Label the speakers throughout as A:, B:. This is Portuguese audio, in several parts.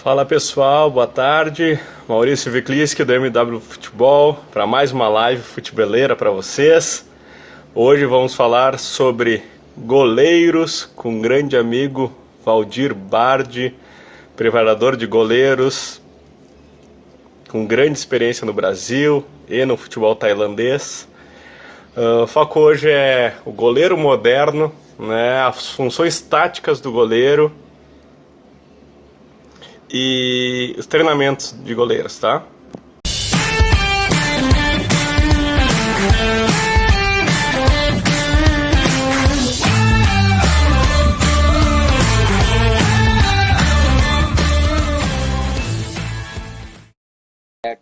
A: Fala pessoal, boa tarde. Maurício Vikliski do MW Futebol para mais uma live futebeleira para vocês. Hoje vamos falar sobre goleiros com um grande amigo Valdir Bardi, preparador de goleiros com grande experiência no Brasil e no futebol tailandês. O foco hoje é o goleiro moderno, né, as funções táticas do goleiro e os treinamentos de goleiros, tá?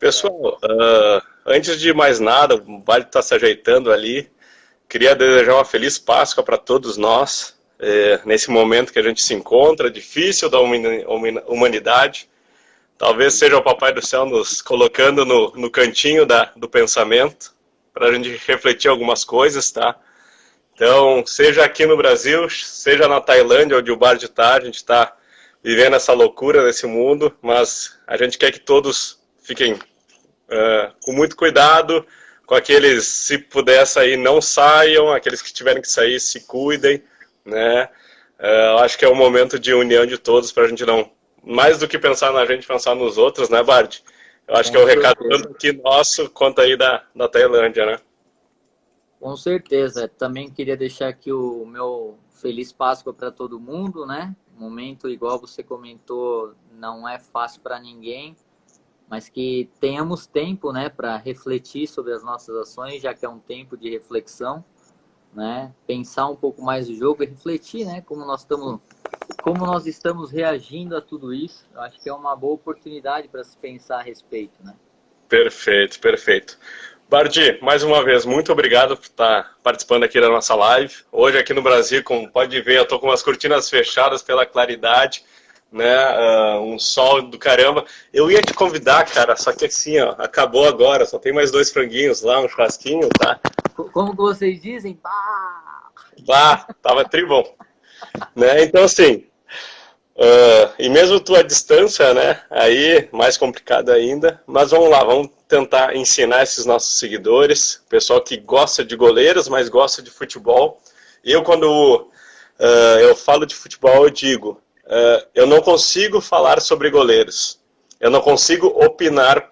A: Pessoal, antes de mais nada, o Vale está se ajeitando ali. Queria desejar uma feliz Páscoa para todos nós. Nesse momento que a gente se encontra, difícil da humanidade. Talvez seja o Papai do Céu nos colocando no cantinho do pensamento, para a gente refletir algumas coisas, tá? Então, seja aqui no Brasil, seja na Tailândia, onde o Bardi está, a gente está vivendo essa loucura nesse mundo, mas a gente quer que todos fiquem com muito cuidado, com aqueles, se puder sair, não saiam, aqueles que tiverem que sair, se cuidem, né? Eu acho que é um momento de união de todos para a gente não, mais do que pensar na gente, pensar nos outros, né, Bard? Eu acho que é o recado tanto aqui nosso quanto aí da Tailândia, né?
B: Com certeza. Também queria deixar aqui o meu feliz Páscoa para todo mundo, né? Momento, igual você comentou, não é fácil para ninguém, mas que tenhamos tempo, né, para refletir sobre as nossas ações, já que é um tempo de reflexão, né? Pensar um pouco mais do jogo e refletir, né, como nós estamos reagindo a tudo isso. Eu acho que é uma boa oportunidade para se pensar a respeito, né?
A: Perfeito, perfeito. Bardi, mais uma vez, muito obrigado por estar participando aqui da nossa live. Hoje aqui no Brasil, como pode ver, eu estou com as cortinas fechadas pela claridade, né, um sol do caramba. Eu ia te convidar, cara, só que assim, ó, acabou agora, só tem mais 2 franguinhos lá, um churrasquinho, tá?
B: Como que vocês dizem?
A: Bah, tava tribom. Né? Então, assim, e mesmo tu à distância, né, aí mais complicado ainda, mas vamos lá, vamos tentar ensinar esses nossos seguidores, pessoal que gosta de goleiros, mas gosta de futebol. Eu, quando eu falo de futebol, eu digo, eu não consigo falar sobre goleiros, eu não consigo opinar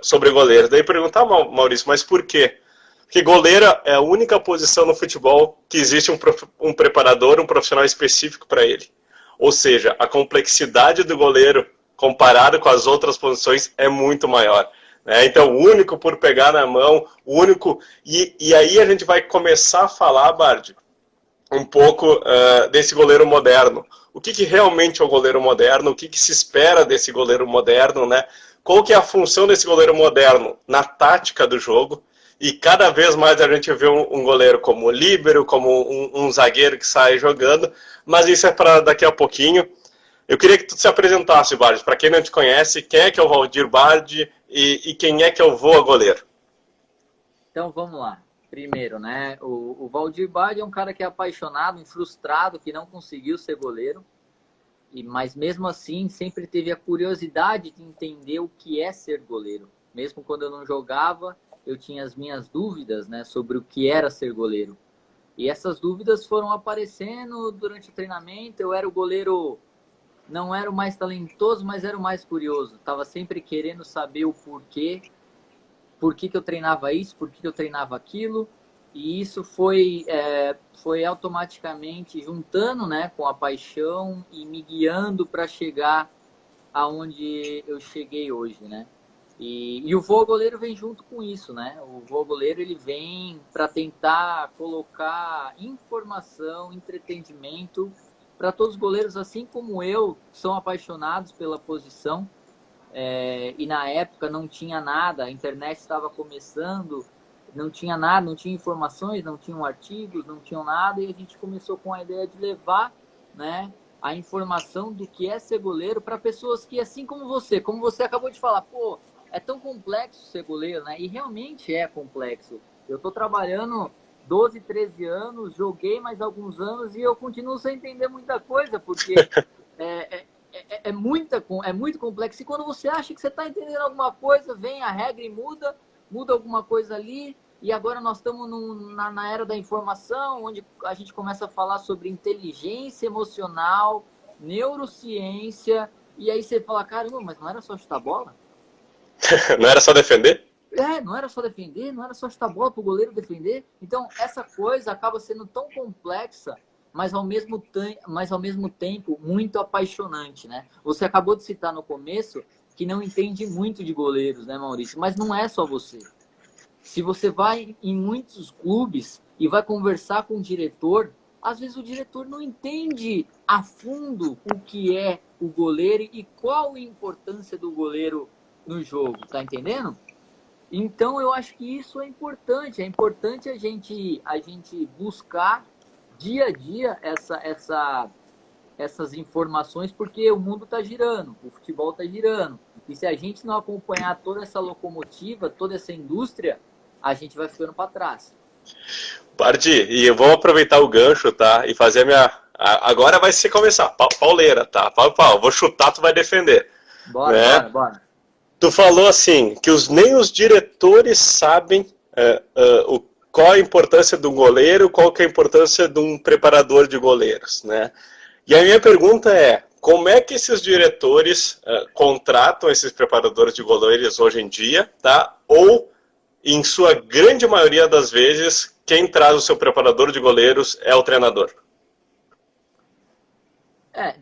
A: sobre goleiros. Daí perguntar, Maurício, mas por quê? Porque goleiro é a única posição no futebol que existe um preparador, um profissional específico para ele. Ou seja, a complexidade do goleiro comparado com as outras posições é muito maior, né? Então, o único por pegar na mão, o único... E aí a gente vai começar a falar, Bardi, um pouco desse goleiro moderno. O que realmente é o goleiro moderno? O que se espera desse goleiro moderno, né? Qual que é a função desse goleiro moderno na tática do jogo? E cada vez mais a gente vê um goleiro como líbero, como um zagueiro que sai jogando, mas isso é para daqui a pouquinho. Eu queria que tu se apresentasse, Bardi, para quem não te conhece, quem é que é o Valdir Bardi e quem é que é o Voa Goleiro?
B: Então vamos lá. Primeiro, né, o Valdir Bardi é um cara que é apaixonado, um frustrado, que não conseguiu ser goleiro, mas mesmo assim sempre teve a curiosidade de entender o que é ser goleiro. Mesmo quando eu não jogava, eu tinha as minhas dúvidas, né, sobre o que era ser goleiro. E essas dúvidas foram aparecendo durante o treinamento. Eu era o goleiro, não era o mais talentoso, mas era o mais curioso. Estava sempre querendo saber o porquê. Por que eu treinava isso, por que eu treinava aquilo. E isso foi automaticamente juntando, né, com a paixão e me guiando para chegar aonde eu cheguei hoje, né? E o Voa Goleiro vem junto com isso, né? O Voa Goleiro, ele vem para tentar colocar informação, entretenimento para todos os goleiros, assim como eu, são apaixonados pela posição. E na época não tinha nada, a internet estava começando, não tinha nada, não tinha informações, não tinham artigos, não tinham nada, e a gente começou com a ideia de levar, né, a informação do que é ser goleiro para pessoas que, assim como você acabou de falar, pô, é tão complexo ser goleiro, né? E realmente é complexo. Eu estou trabalhando 12, 13 anos, joguei mais alguns anos e eu continuo sem entender muita coisa, porque é muito complexo. E quando você acha que você está entendendo alguma coisa, vem a regra e muda alguma coisa ali. E agora nós estamos na era da informação, onde a gente começa a falar sobre inteligência emocional, neurociência. E aí você fala, caramba, mas não era só chutar bola?
A: Não era só defender?
B: Não era só defender, não era só chutar bola para o goleiro defender. Então, essa coisa acaba sendo tão complexa, mas ao mesmo tempo muito apaixonante, né? Você acabou de citar no começo que não entende muito de goleiros, né, Maurício? Mas não é só você. Se você vai em muitos clubes e vai conversar com o diretor, às vezes o diretor não entende a fundo o que é o goleiro e qual a importância do goleiro no jogo, tá entendendo? Então eu acho que isso é importante a gente buscar dia a dia essas informações, porque o mundo está girando, o futebol está girando. E se a gente não acompanhar toda essa locomotiva, toda essa indústria, a gente vai ficando para trás.
A: Pardi, e eu vou aproveitar o gancho, tá? E fazer a minha... Agora vai ser começar, pauleira, tá? Pau, vou chutar, tu vai defender.
B: Bora,
A: né?
B: bora.
A: Tu falou assim, que nem os diretores sabem qual a importância de um goleiro, qual que é a importância de um preparador de goleiros, né? E a minha pergunta é, como é que esses diretores contratam esses preparadores de goleiros hoje em dia, tá? Ou, em sua grande maioria das vezes, quem traz o seu preparador de goleiros é o treinador?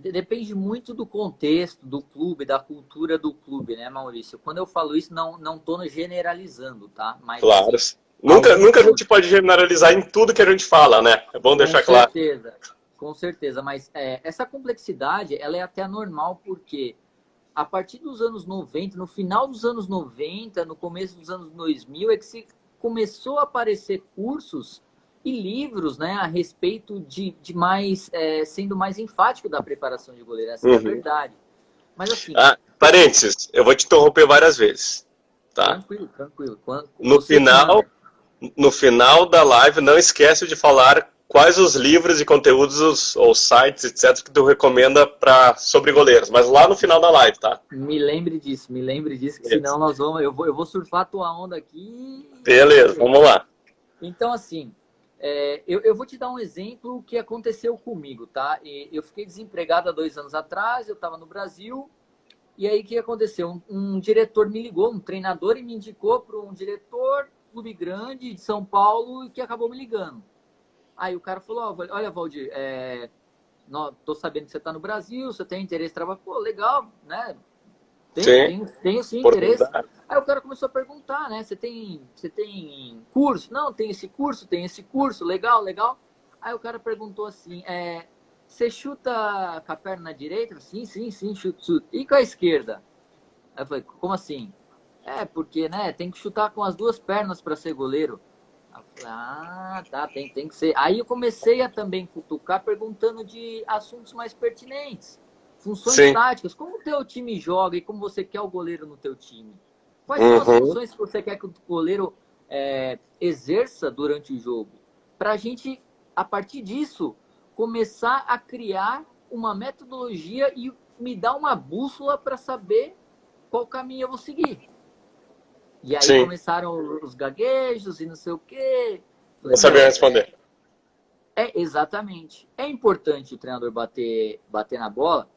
B: Depende muito do contexto do clube, da cultura do clube, né, Maurício? Quando eu falo isso, não estou generalizando, tá? Mas,
A: claro.
B: Assim,
A: nunca a gente pode generalizar em tudo que a gente fala, né? É bom deixar claro.
B: Com certeza. Mas essa complexidade, ela é até normal, porque a partir dos anos 90, no final dos anos 90, no começo dos anos 2000, é que se começou a aparecer cursos e livros, né, a respeito de mais, sendo mais enfático da preparação de goleiro. Essa é a verdade. Mas assim...
A: parênteses, eu vou te interromper várias vezes. Tá?
B: Tranquilo.
A: No final da live, não esquece de falar quais os livros e conteúdos ou sites, etc., que tu recomenda sobre goleiros. Mas lá no final da live, tá?
B: Me lembre disso, que senão eu vou surfar a tua onda aqui.
A: Beleza, vamos lá.
B: Então, assim, eu vou te dar um exemplo que aconteceu comigo, tá? Eu fiquei desempregado há 2 anos atrás, eu estava no Brasil, e aí o que aconteceu? Um diretor me ligou, um treinador, e me indicou para um diretor, clube grande de São Paulo, que acabou me ligando. Aí o cara falou, olha, Valdir, tô sabendo que você está no Brasil, você tem interesse em trabalhar. Pô, legal, né? Tenho sim interesse. Aí o cara começou a perguntar, né? Você tem curso? Não, tem esse curso, legal. Aí o cara perguntou assim, você chuta com a perna direita? Sim, chuto. E com a esquerda? Aí eu falei, como assim? Porque, né, tem que chutar com as 2 pernas para ser goleiro. Aí eu falei, tá, tem que ser. Aí eu comecei a também cutucar perguntando de assuntos mais pertinentes. Funções táticas, como o teu time joga e como você quer o goleiro no teu time. Quais são as funções que você quer que o goleiro exerça durante o jogo? Para a gente, a partir disso, começar a criar uma metodologia e me dar uma bússola para saber qual caminho eu vou seguir. E aí começaram os gaguejos e não sei o quê.
A: Não sabia responder.
B: Exatamente. É importante o treinador bater na bola,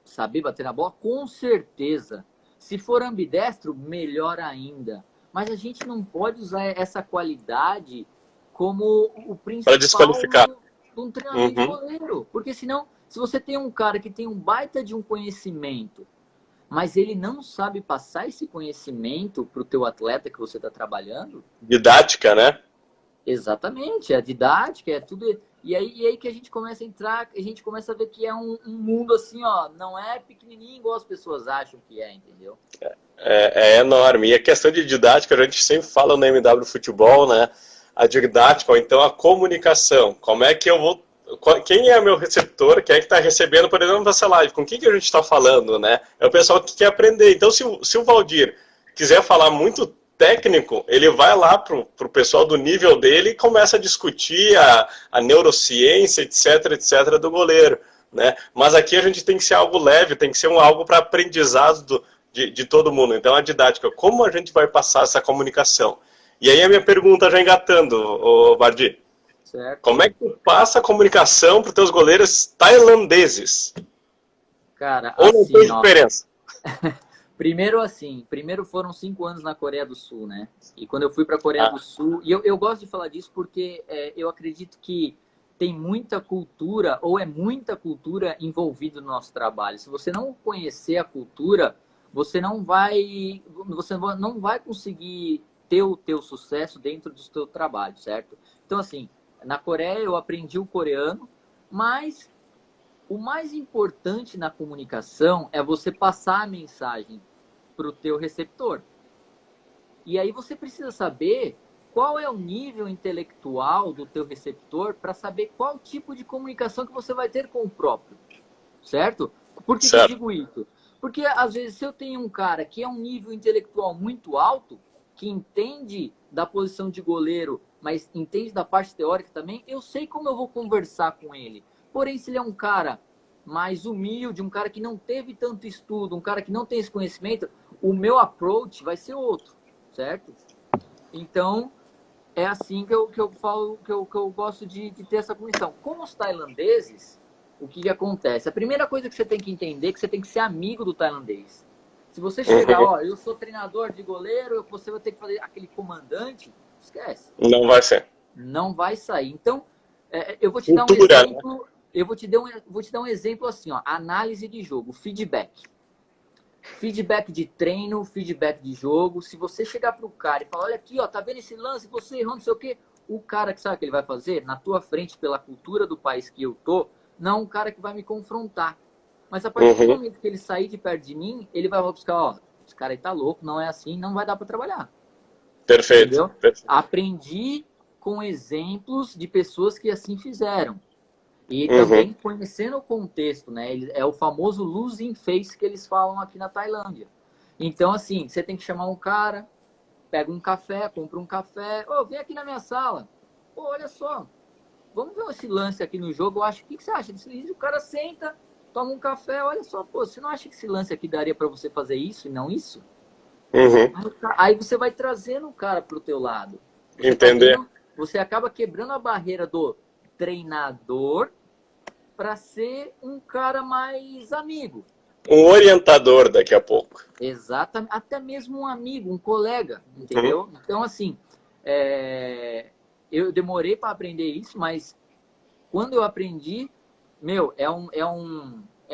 B: saber bater na bola, com certeza. Se for ambidestro, melhor ainda. Mas a gente não pode usar essa qualidade como o principal
A: para desqualificar
B: de um treinador de goleiro. Porque senão, se você tem um cara que tem um baita de um conhecimento, mas ele não sabe passar esse conhecimento para o teu atleta que você está trabalhando...
A: Didática, né?
B: Exatamente, a didática, é tudo... E aí que a gente começa a entrar, a gente começa a ver que é um mundo assim, ó, não é pequenininho igual as pessoas acham que é, entendeu?
A: É enorme. E a questão de didática, a gente sempre fala no MW Futebol, né? A didática, ou então a comunicação. Como é que eu vou... Quem é meu receptor? Quem é que está recebendo, por exemplo, essa live? Com quem que a gente está falando, né? É o pessoal que quer aprender. Então, se o Valdir quiser falar muito técnico, ele vai lá pro pessoal do nível dele e começa a discutir a neurociência, etc, do goleiro. né? Mas aqui a gente tem que ser algo leve, tem que ser algo para aprendizado de todo mundo. Então, a didática, como a gente vai passar essa comunicação? E aí a minha pergunta já engatando, ô Bardi,
B: Certo.
A: como é que tu passa a comunicação para os teus goleiros tailandeses?
B: Cara,
A: Ou não tem
B: assim, ó.
A: diferença?
B: Primeiro foram 5 anos na Coreia do Sul, né? E quando eu fui para a Coreia do Sul, e eu gosto de falar disso porque eu acredito que tem muita cultura, ou é muita cultura envolvida no nosso trabalho. Se você não conhecer a cultura, você não vai conseguir ter o teu sucesso dentro do seu trabalho, certo? Então, assim, na Coreia eu aprendi o coreano, mas o mais importante na comunicação é você passar a mensagem para o teu receptor. E aí você precisa saber qual é o nível intelectual do teu receptor para saber qual tipo de comunicação que você vai ter com o próprio, certo? Por que eu digo isso? Porque às vezes se eu tenho um cara que é um nível intelectual muito alto, que entende da posição de goleiro, mas entende da parte teórica também, eu sei como eu vou conversar com ele. Porém, se ele é um cara mais humilde, um cara que não teve tanto estudo, um cara que não tem esse conhecimento, o meu approach vai ser outro, certo? Então, é assim que eu falo, que eu gosto de ter essa comissão. Com os tailandeses, o que acontece? A primeira coisa que você tem que entender é que você tem que ser amigo do tailandês. Se você chegar, ó, eu sou treinador de goleiro, você vai ter que fazer aquele comandante, esquece.
A: Não vai ser.
B: Não vai sair. Então, eu vou te
A: Cultura,
B: dar um exemplo. Eu vou te dar um exemplo assim, ó, análise de jogo, feedback. Feedback de treino, feedback de jogo. Se você chegar pro cara e falar, olha aqui, ó, tá vendo esse lance, você errou, não sei o quê. O cara que sabe o que ele vai fazer? Na tua frente, pela cultura do país que eu tô, não um cara que vai me confrontar. Mas a partir do momento que ele sair de perto de mim, ele vai buscar, ó, esse cara aí tá louco, não é assim, não vai dar para trabalhar.
A: Perfeito. Perfeito.
B: Aprendi com exemplos de pessoas que assim fizeram. E também conhecendo o contexto, né? É o famoso losing face que eles falam aqui na Tailândia. Então, assim, você tem que chamar um cara, pega um café, compra um café. Ô, vem aqui na minha sala. Pô, olha só, vamos ver esse lance aqui no jogo. Eu acho, o que você acha desse lance? O cara senta, toma um café, olha só, pô, você não acha que esse lance aqui daria para você fazer isso e não isso? Aí você vai trazendo o cara pro teu lado.
A: Entender.
B: Você acaba quebrando a barreira do treinador para ser um cara mais amigo.
A: Um orientador daqui a pouco.
B: Exatamente. Até mesmo um amigo, um colega, entendeu? Então, assim, eu demorei para aprender isso, mas quando eu aprendi, meu, é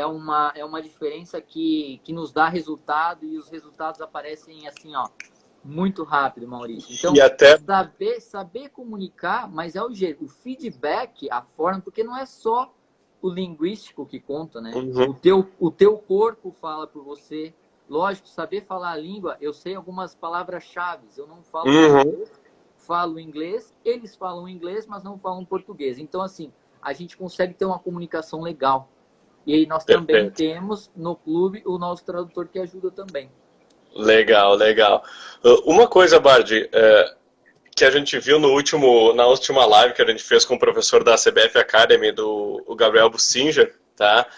B: uma diferença que nos dá resultado e os resultados aparecem assim, ó, muito rápido, Maurício. Então,
A: e até...
B: saber comunicar, mas é o jeito, o feedback, a forma, porque não é só o linguístico que conta, né? O teu corpo fala por você. Lógico, saber falar a língua, eu sei algumas palavras-chave. Eu não falo inglês, falo inglês, eles falam inglês, mas não falam português. Então, assim, a gente consegue ter uma comunicação legal. E aí nós também temos no clube o nosso tradutor que ajuda também.
A: Legal, legal. Uma coisa, Bardi, que a gente viu na última live que a gente fez com o professor da CBF Academy, o Gabriel Bussinger, tá?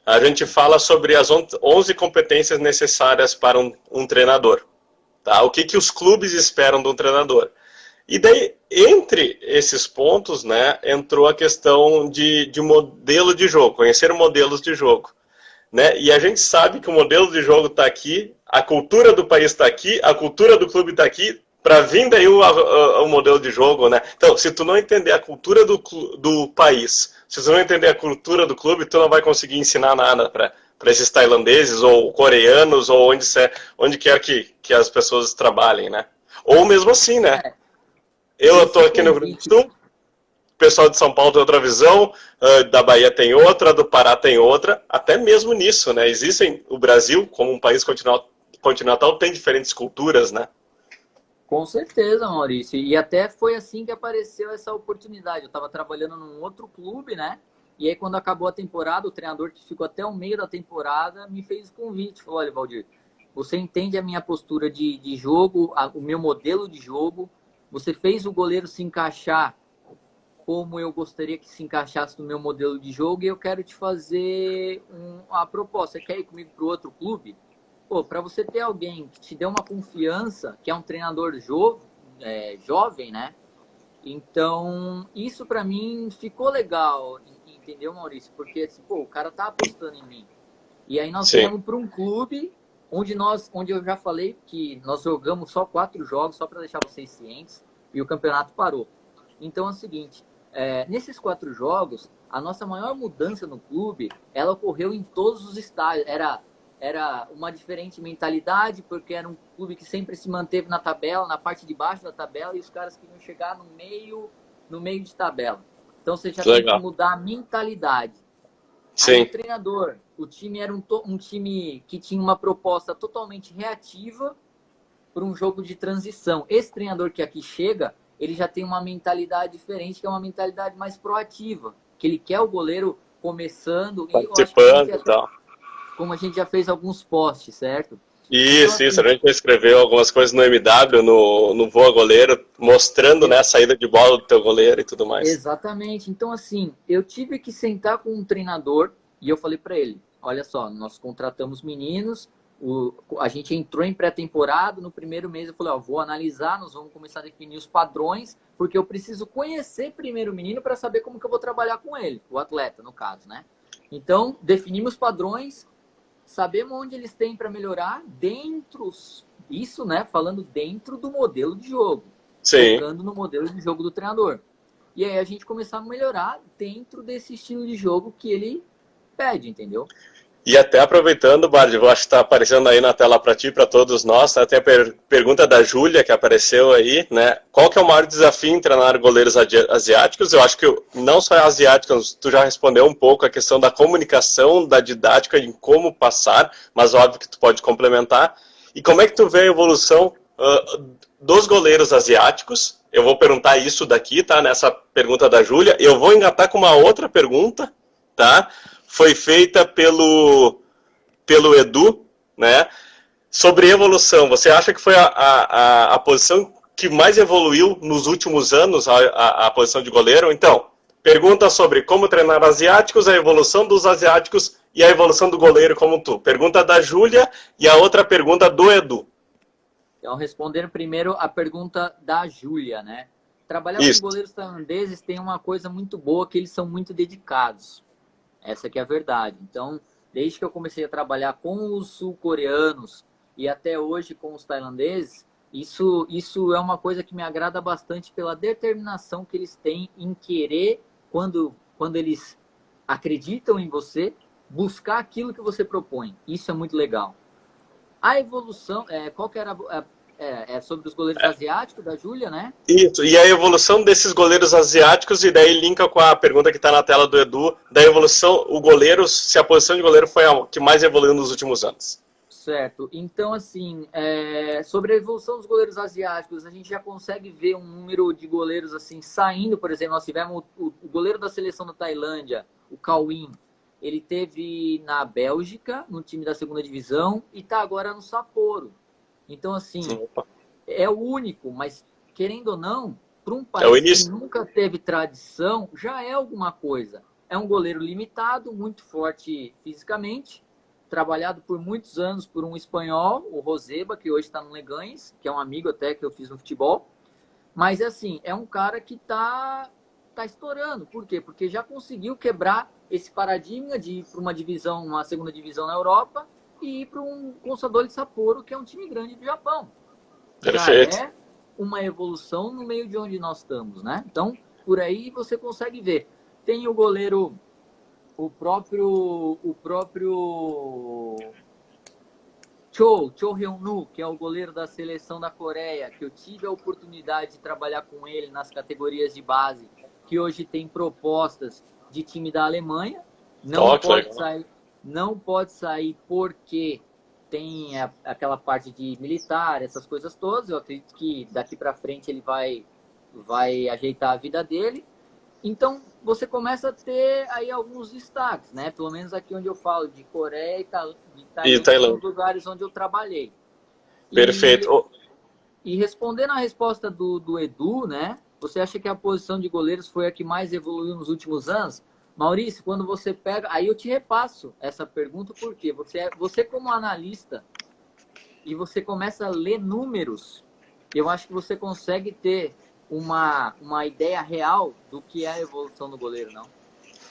A: A gente fala sobre as 11 competências necessárias para um treinador, tá? O que os clubes esperam de um treinador. E daí, entre esses pontos, né, entrou a questão de modelo de jogo, conhecer modelos de jogo. Né? E a gente sabe que o modelo de jogo está aqui, a cultura do país está aqui, a cultura do clube está aqui, para vir daí o modelo de jogo, né? Então, se tu não entender a cultura do país, se tu não entender a cultura do clube, tu não vai conseguir ensinar nada para esses tailandeses ou coreanos ou onde quer que as pessoas trabalhem, né? Ou mesmo assim, né? Eu estou aqui no Rio Grande do Sul, o pessoal de São Paulo tem outra visão, da Bahia tem outra, do Pará tem outra, até mesmo nisso, né? O Brasil, como um país continental, tem diferentes culturas, né?
B: Com certeza, Maurício. E até foi assim que apareceu essa oportunidade. Eu estava trabalhando num outro clube, né? E aí, quando acabou a temporada, o treinador que ficou até o meio da temporada me fez o convite. Falou, olha, Valdir, você entende a minha postura de jogo, o meu modelo de jogo, você fez o goleiro se encaixar como eu gostaria que se encaixasse no meu modelo de jogo e eu quero te fazer a proposta. Você quer ir comigo para outro clube? Pô, para você ter alguém que te dê uma confiança, que é um treinador jovem, né? Então, isso para mim ficou legal, entendeu, Maurício? Porque, assim, pô, o cara tá apostando em mim. E aí nós
A: Sim.
B: viemos para um clube onde eu já falei que nós jogamos só 4 jogos, só para deixar vocês cientes, e o campeonato parou. Então é o seguinte, nesses 4 jogos, a nossa maior mudança no clube, ela ocorreu em todos os estádios. Era uma diferente mentalidade, porque era um clube que sempre se manteve na tabela, na parte de baixo da tabela, e os caras queriam chegar no meio de tabela. Então você já tem que mudar a mentalidade.
A: Sim.
B: Aí o treinador, o time era um time que tinha uma proposta totalmente reativa para um jogo de transição. Esse treinador que aqui chega, ele já tem uma mentalidade diferente, que é uma mentalidade mais proativa, que ele quer o goleiro começando
A: participando e tal.
B: Como a gente já fez alguns posts, certo?
A: Isso,
B: então,
A: isso. A gente escreveu algumas coisas no MW, no Voa Goleiro, mostrando, né, a saída de bola do teu goleiro e tudo mais.
B: Exatamente. Então, assim, eu tive que sentar com um treinador e eu falei para ele, olha só, nós contratamos meninos, a gente entrou em pré-temporada, no primeiro mês eu falei, ó, vou analisar, nós vamos começar a definir os padrões, porque eu preciso conhecer primeiro o menino para saber como que eu vou trabalhar com ele, o atleta, no caso, né? Então, definimos padrões, sabemos onde eles têm para melhorar dentro, isso, né, falando dentro do modelo de jogo.
A: Sim.
B: Focando no modelo de jogo do treinador. E aí a gente começar a melhorar dentro desse estilo de jogo que ele pede, entendeu?
A: E até aproveitando, Bard, eu acho que está aparecendo aí na tela para ti, para todos nós, até a pergunta da Júlia que apareceu aí, né? Qual que é o maior desafio em treinar goleiros asiáticos? Eu acho que não só asiáticos, tu já respondeu um pouco a questão da comunicação, da didática, em como passar, mas óbvio que tu pode complementar. E como é que tu vê a evolução dos goleiros asiáticos? Eu vou perguntar isso daqui, tá? Nessa pergunta da Júlia. Eu vou engatar com uma outra pergunta, tá? Foi feita pelo Edu, né? Sobre evolução. Você acha que foi a posição que mais evoluiu nos últimos anos, a posição de goleiro? Então, pergunta sobre como treinar asiáticos, a evolução dos asiáticos e a evolução do goleiro como tu. Pergunta da Júlia e a outra pergunta do Edu.
B: Então, respondendo primeiro a pergunta da Júlia, né? Trabalhar com goleiros tailandeses tem uma coisa muito boa, que eles são muito dedicados. Essa que é a verdade. Então, desde que eu comecei a trabalhar com os sul-coreanos e até hoje com os tailandeses, isso é uma coisa que me agrada bastante pela determinação que eles têm em querer, quando eles acreditam em você, buscar aquilo que você propõe. Isso é muito legal. A evolução, qual que era sobre os goleiros asiáticos da Júlia, né?
A: Isso, e a evolução desses goleiros asiáticos, e daí linka com a pergunta que está na tela do Edu, da evolução, o goleiro, se a posição de goleiro foi a que mais evoluiu nos últimos anos.
B: Certo, então assim, sobre a evolução dos goleiros asiáticos, a gente já consegue ver um número de goleiros assim saindo, por exemplo, nós tivemos o goleiro da seleção da Tailândia, o Cauim, ele teve na Bélgica, no time da segunda divisão, e está agora no Sapporo. Então, assim, é o único, mas querendo ou não, para um país que nunca teve tradição, já é alguma coisa. É um goleiro limitado, muito forte fisicamente, trabalhado por muitos anos por um espanhol, o Roseba, que hoje está no Leganés, que é um amigo até que eu fiz no futebol. Mas, assim, é um cara que tá estourando. Por quê? Porque já conseguiu quebrar esse paradigma de ir para uma segunda divisão na Europa, e ir para um Consadole Sapporo, que é um time grande do Japão.
A: Perfeito.
B: Já é uma evolução no meio de onde nós estamos, né? Então, por aí você consegue ver. Tem o goleiro, o próprio Cho Hyun-nu, que é o goleiro da seleção da Coreia, que eu tive a oportunidade de trabalhar com ele nas categorias de base, que hoje tem propostas de time da Alemanha. Não pode sair porque tem aquela parte de militar, essas coisas todas. Eu acredito que daqui para frente ele vai ajeitar a vida dele. Então, você começa a ter aí alguns destaques, né? Pelo menos aqui onde eu falo, de Coreia e Tailândia, são lugares onde eu trabalhei.
A: Perfeito.
B: E respondendo a resposta do Edu, né? você acha que a posição de goleiros foi a que mais evoluiu nos últimos anos? Maurício, quando você pega... Aí eu te repasso essa pergunta, porque você como analista, e você começa a ler números, eu acho que você consegue ter uma ideia real do que é a evolução do goleiro, não?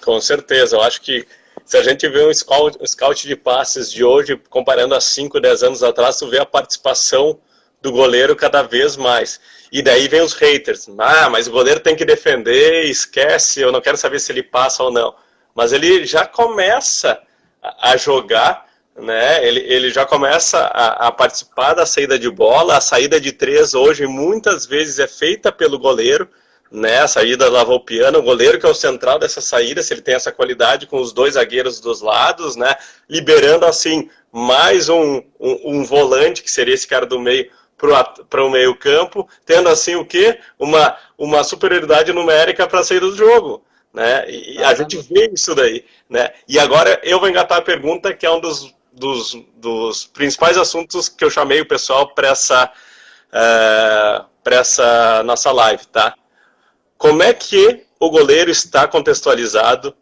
A: Com certeza, eu acho que se a gente vê um scout de passes de hoje, comparando a 5, 10 anos atrás, tu vê a participação do goleiro cada vez mais. E daí vem os haters. Ah, mas o goleiro tem que defender, esquece, eu não quero saber se ele passa ou não. Mas ele já começa a jogar, né? Ele já começa a participar da saída de bola. A saída de 3 hoje muitas vezes é feita pelo goleiro, né? A saída lavou o piano, o goleiro que é o central dessa saída, se ele tem essa qualidade com os 2 zagueiros dos lados, né? Liberando assim mais um volante, que seria esse cara do meio, para o meio campo, tendo assim o quê? Uma superioridade numérica para a saída do jogo, né? E a gente vê isso daí, né? E agora eu vou engatar a pergunta, que é um dos principais assuntos que eu chamei o pessoal para essa nossa live, tá? Como é que o goleiro está contextualizado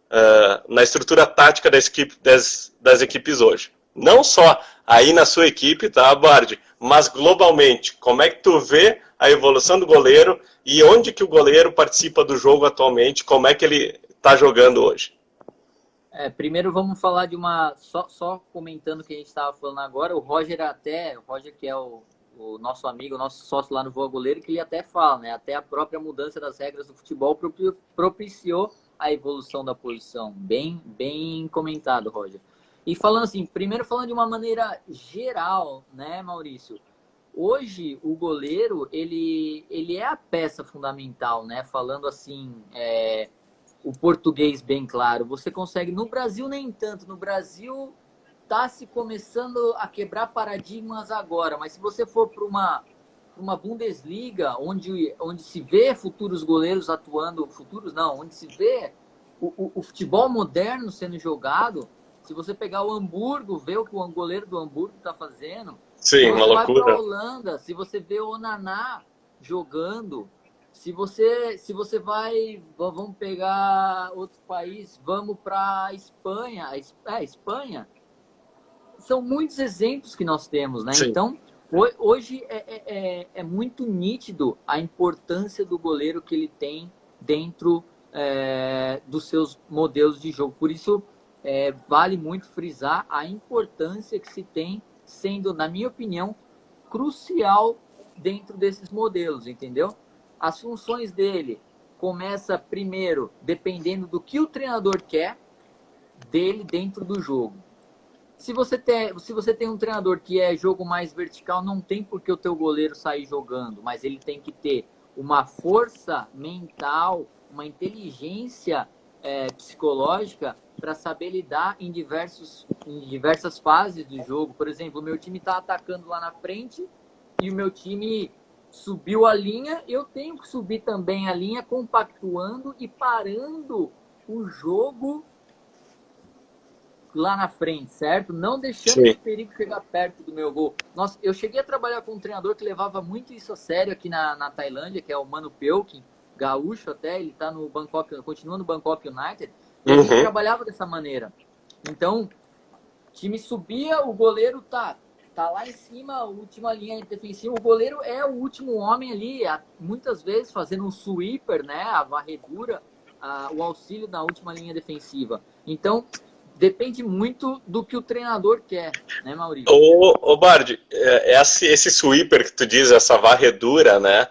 A: na estrutura tática das equipes hoje? Não só aí na sua equipe, tá, Bard? Mas globalmente, como é que tu vê a evolução do goleiro e onde que o goleiro participa do jogo atualmente? Como é que ele está jogando hoje?
B: Primeiro vamos falar de uma... Só comentando o que a gente estava falando agora, o Roger que é o nosso amigo, o nosso sócio lá no Voa Goleiro, que ele até fala, né? Até a própria mudança das regras do futebol propiciou a evolução da posição. Bem comentado, Roger. E falando assim, primeiro falando de uma maneira geral, né, Maurício? Hoje, o goleiro, ele é a peça fundamental, né? Falando assim, o português bem claro. Você consegue, no Brasil nem tanto, no Brasil está se começando a quebrar paradigmas agora, mas se você for para uma Bundesliga, onde se vê futuros goleiros atuando, futuros não, onde se vê o futebol moderno sendo jogado, se você pegar o Hamburgo, ver o que o goleiro do Hamburgo está fazendo,
A: sim, uma loucura.
B: Vai para a Holanda, se você vê o Onaná jogando, se você vai, vamos pegar outro país, vamos para a Espanha, Espanha, são muitos exemplos que nós temos, né? Sim. Então, hoje é muito nítido a importância do goleiro que ele tem dentro dos seus modelos de jogo. Por isso, vale muito frisar a importância que se tem, sendo, na minha opinião, crucial dentro desses modelos, entendeu? As funções dele começa primeiro dependendo do que o treinador quer dele dentro do jogo. Se você tem um treinador que é jogo mais vertical, não tem por que o teu goleiro sair jogando, mas ele tem que ter uma força mental, uma inteligência psicológica para saber lidar em diversas fases do jogo. Por exemplo, o meu time está atacando lá na frente e o meu time subiu a linha, eu tenho que subir também a linha, compactuando e parando o jogo lá na frente, certo? Não deixando esse perigo chegar perto do meu gol. Nossa, eu cheguei a trabalhar com um treinador que levava muito isso a sério aqui na Tailândia, que é o Manu Pelkin, gaúcho até, ele tá no Bangkok, continua no Bangkok United, e a gente trabalhava dessa maneira. Então, o time subia, o goleiro tá lá em cima, a última linha defensiva, o goleiro é o último homem ali, muitas vezes fazendo um sweeper, né, a varredura, o auxílio na última linha defensiva. Então, depende muito do que o treinador quer, né, Maurício?
A: Ô Bard, esse sweeper que tu diz, essa varredura, né?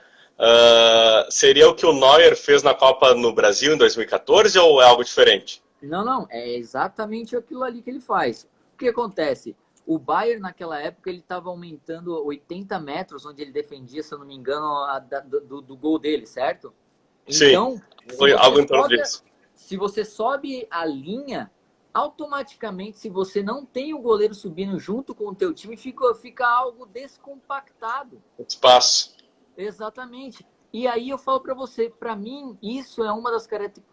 A: Seria o que o Neuer fez na Copa no Brasil em 2014 ou é algo diferente?
B: Não, é exatamente aquilo ali que ele faz. O que acontece? O Bayern, naquela época, ele estava aumentando 80 metros, onde ele defendia, se eu não me engano, do gol dele, certo? Então,
A: sim, foi algo em torno disso.
B: Se você sobe a linha, automaticamente, se você não tem o goleiro subindo junto com o teu time, fica algo descompactado.
A: Espaço.
B: Exatamente. E aí eu falo para você, para mim, isso é uma das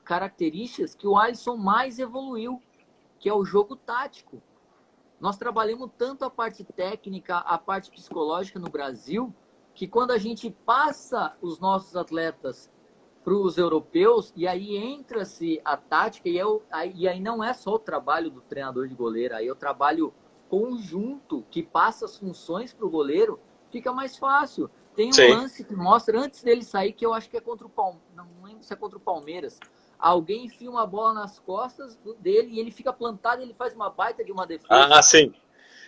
B: características que o Alisson mais evoluiu, que é o jogo tático. Nós trabalhamos tanto a parte técnica, a parte psicológica no Brasil, que quando a gente passa os nossos atletas para os europeus, e aí entra-se a tática, e aí não é só o trabalho do treinador de goleiro, aí é o trabalho conjunto que passa as funções para o goleiro, fica mais fácil. Tem um
A: Sim.
B: lance que mostra, antes dele sair, que eu acho que é contra o Palmeiras, não lembro se é contra o Palmeiras, alguém enfia uma bola nas costas dele e ele fica plantado e ele faz uma baita de uma defesa.
A: Ah, sim.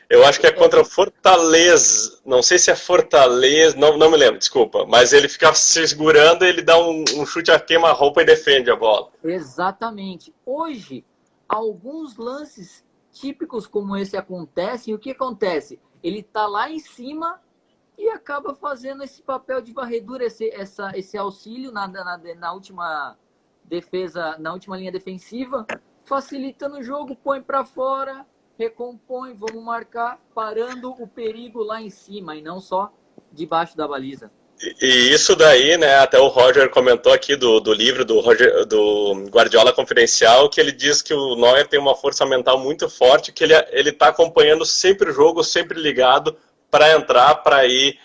A: Eu acho que é contra o Fortaleza. Não sei se é Fortaleza. Não me lembro, desculpa. Mas ele fica se segurando, ele dá um chute a queima-roupa e defende a bola.
B: Exatamente. Hoje, alguns lances típicos como esse acontecem. E o que acontece? Ele tá lá em cima e acaba fazendo esse papel de varredura, esse auxílio na última defesa, na última linha defensiva, facilitando o jogo, põe para fora, recompõe, vamos marcar, parando o perigo lá em cima e não só debaixo da baliza.
A: E isso daí, né, até o Roger comentou aqui do livro do Guardiola Confidencial, que ele diz que o Neuer tem uma força mental muito forte, que ele tá acompanhando sempre o jogo, sempre ligado para entrar, para ir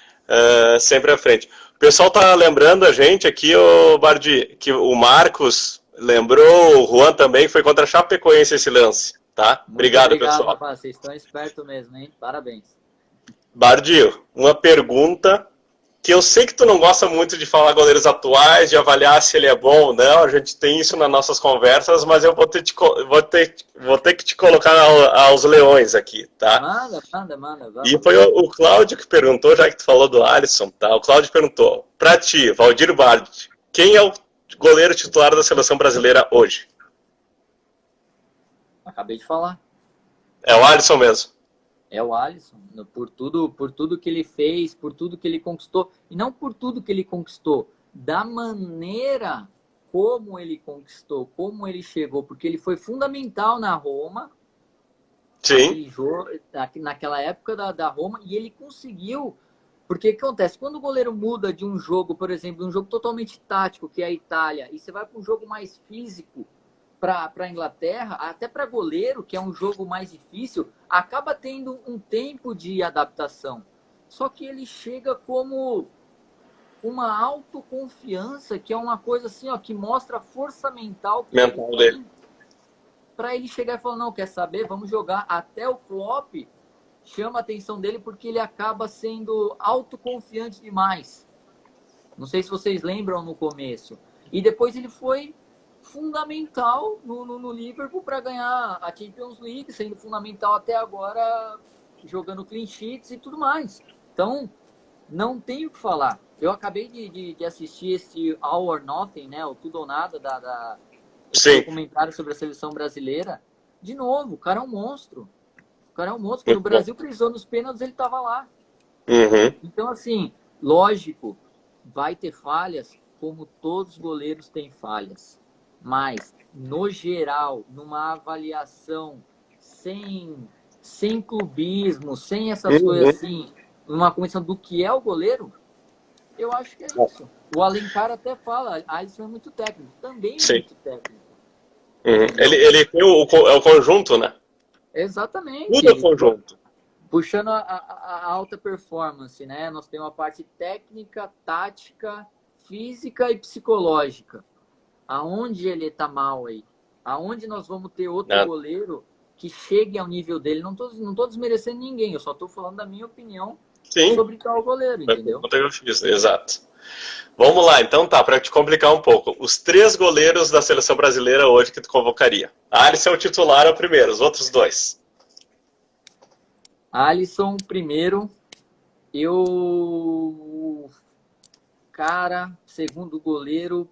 A: sempre à frente. O pessoal tá lembrando a gente aqui, o Bardi, que o Marcos lembrou, o Juan também, foi contra a Chapecoense esse lance, tá?
B: Muito
A: Obrigado,
B: obrigado,
A: pessoal.
B: rapaz. Vocês estão espertos mesmo, hein? Parabéns.
A: Bardi, uma pergunta que eu sei que tu não gosta muito de falar goleiros atuais, de avaliar se ele é bom ou não, a gente tem isso nas nossas conversas, mas eu vou ter que te colocar aos leões aqui, tá?
B: Manda. Vamos.
A: E foi o Cláudio que perguntou, já que tu falou do Alisson, tá? O Cláudio perguntou, pra ti, Valdir Bardi, quem é o goleiro titular da seleção brasileira hoje?
B: Acabei de falar.
A: É o Alisson mesmo.
B: É o Alisson, por tudo que ele fez, por tudo que ele conquistou. E não por tudo que ele conquistou, da maneira como ele conquistou, como ele chegou, porque ele foi fundamental na Roma,
A: Sim.
B: naquela época da Roma, e ele conseguiu. Porque o que acontece? Quando o goleiro muda de um jogo, por exemplo, de um jogo totalmente tático, que é a Itália, e você vai para um jogo mais físico, para a Inglaterra, até para goleiro, que é um jogo mais difícil, acaba tendo um tempo de adaptação. Só que ele chega como uma autoconfiança, que é uma coisa assim, ó, que mostra a força mental que
A: Mental
B: ele
A: dele.
B: tem para ele chegar e falar, não, quer saber? Vamos jogar. Até o Klopp chama a atenção dele porque ele acaba sendo autoconfiante demais. Não sei se vocês lembram no começo. E depois ele foi fundamental no Liverpool para ganhar a Champions League, sendo fundamental até agora, jogando clean sheets e tudo mais. Então, não tenho o que falar. Eu acabei de assistir esse All or Nothing, né? O Tudo ou Nada, esse documentário sobre a seleção brasileira. De novo, o cara é um monstro. O cara é um monstro. Quando o Brasil precisou nos pênaltis, ele estava lá.
A: Uhum.
B: Então, assim, lógico, vai ter falhas, como todos os goleiros têm falhas. Mas, no geral, numa avaliação sem clubismo, sem essas coisas assim, numa comissão do que é o goleiro, eu acho que é isso. O Alencar até fala, Alisson é muito técnico. Também é muito técnico.
A: Uhum. Ele tem o conjunto, né?
B: Exatamente.
A: Tudo é conjunto.
B: Puxando a alta performance, né? Nós temos a parte técnica, tática, física e psicológica. Aonde ele tá mal aí? Aonde nós vamos ter outro goleiro que chegue ao nível dele? Não tô desmerecendo ninguém, eu só tô falando da minha opinião sobre tal goleiro, entendeu?
A: Exato. Vamos lá, então tá, para te complicar um pouco. Os 3 goleiros da seleção brasileira hoje que tu convocaria. Alisson é o titular, é o primeiro, os outros 2.
B: Alisson, primeiro. Segundo goleiro.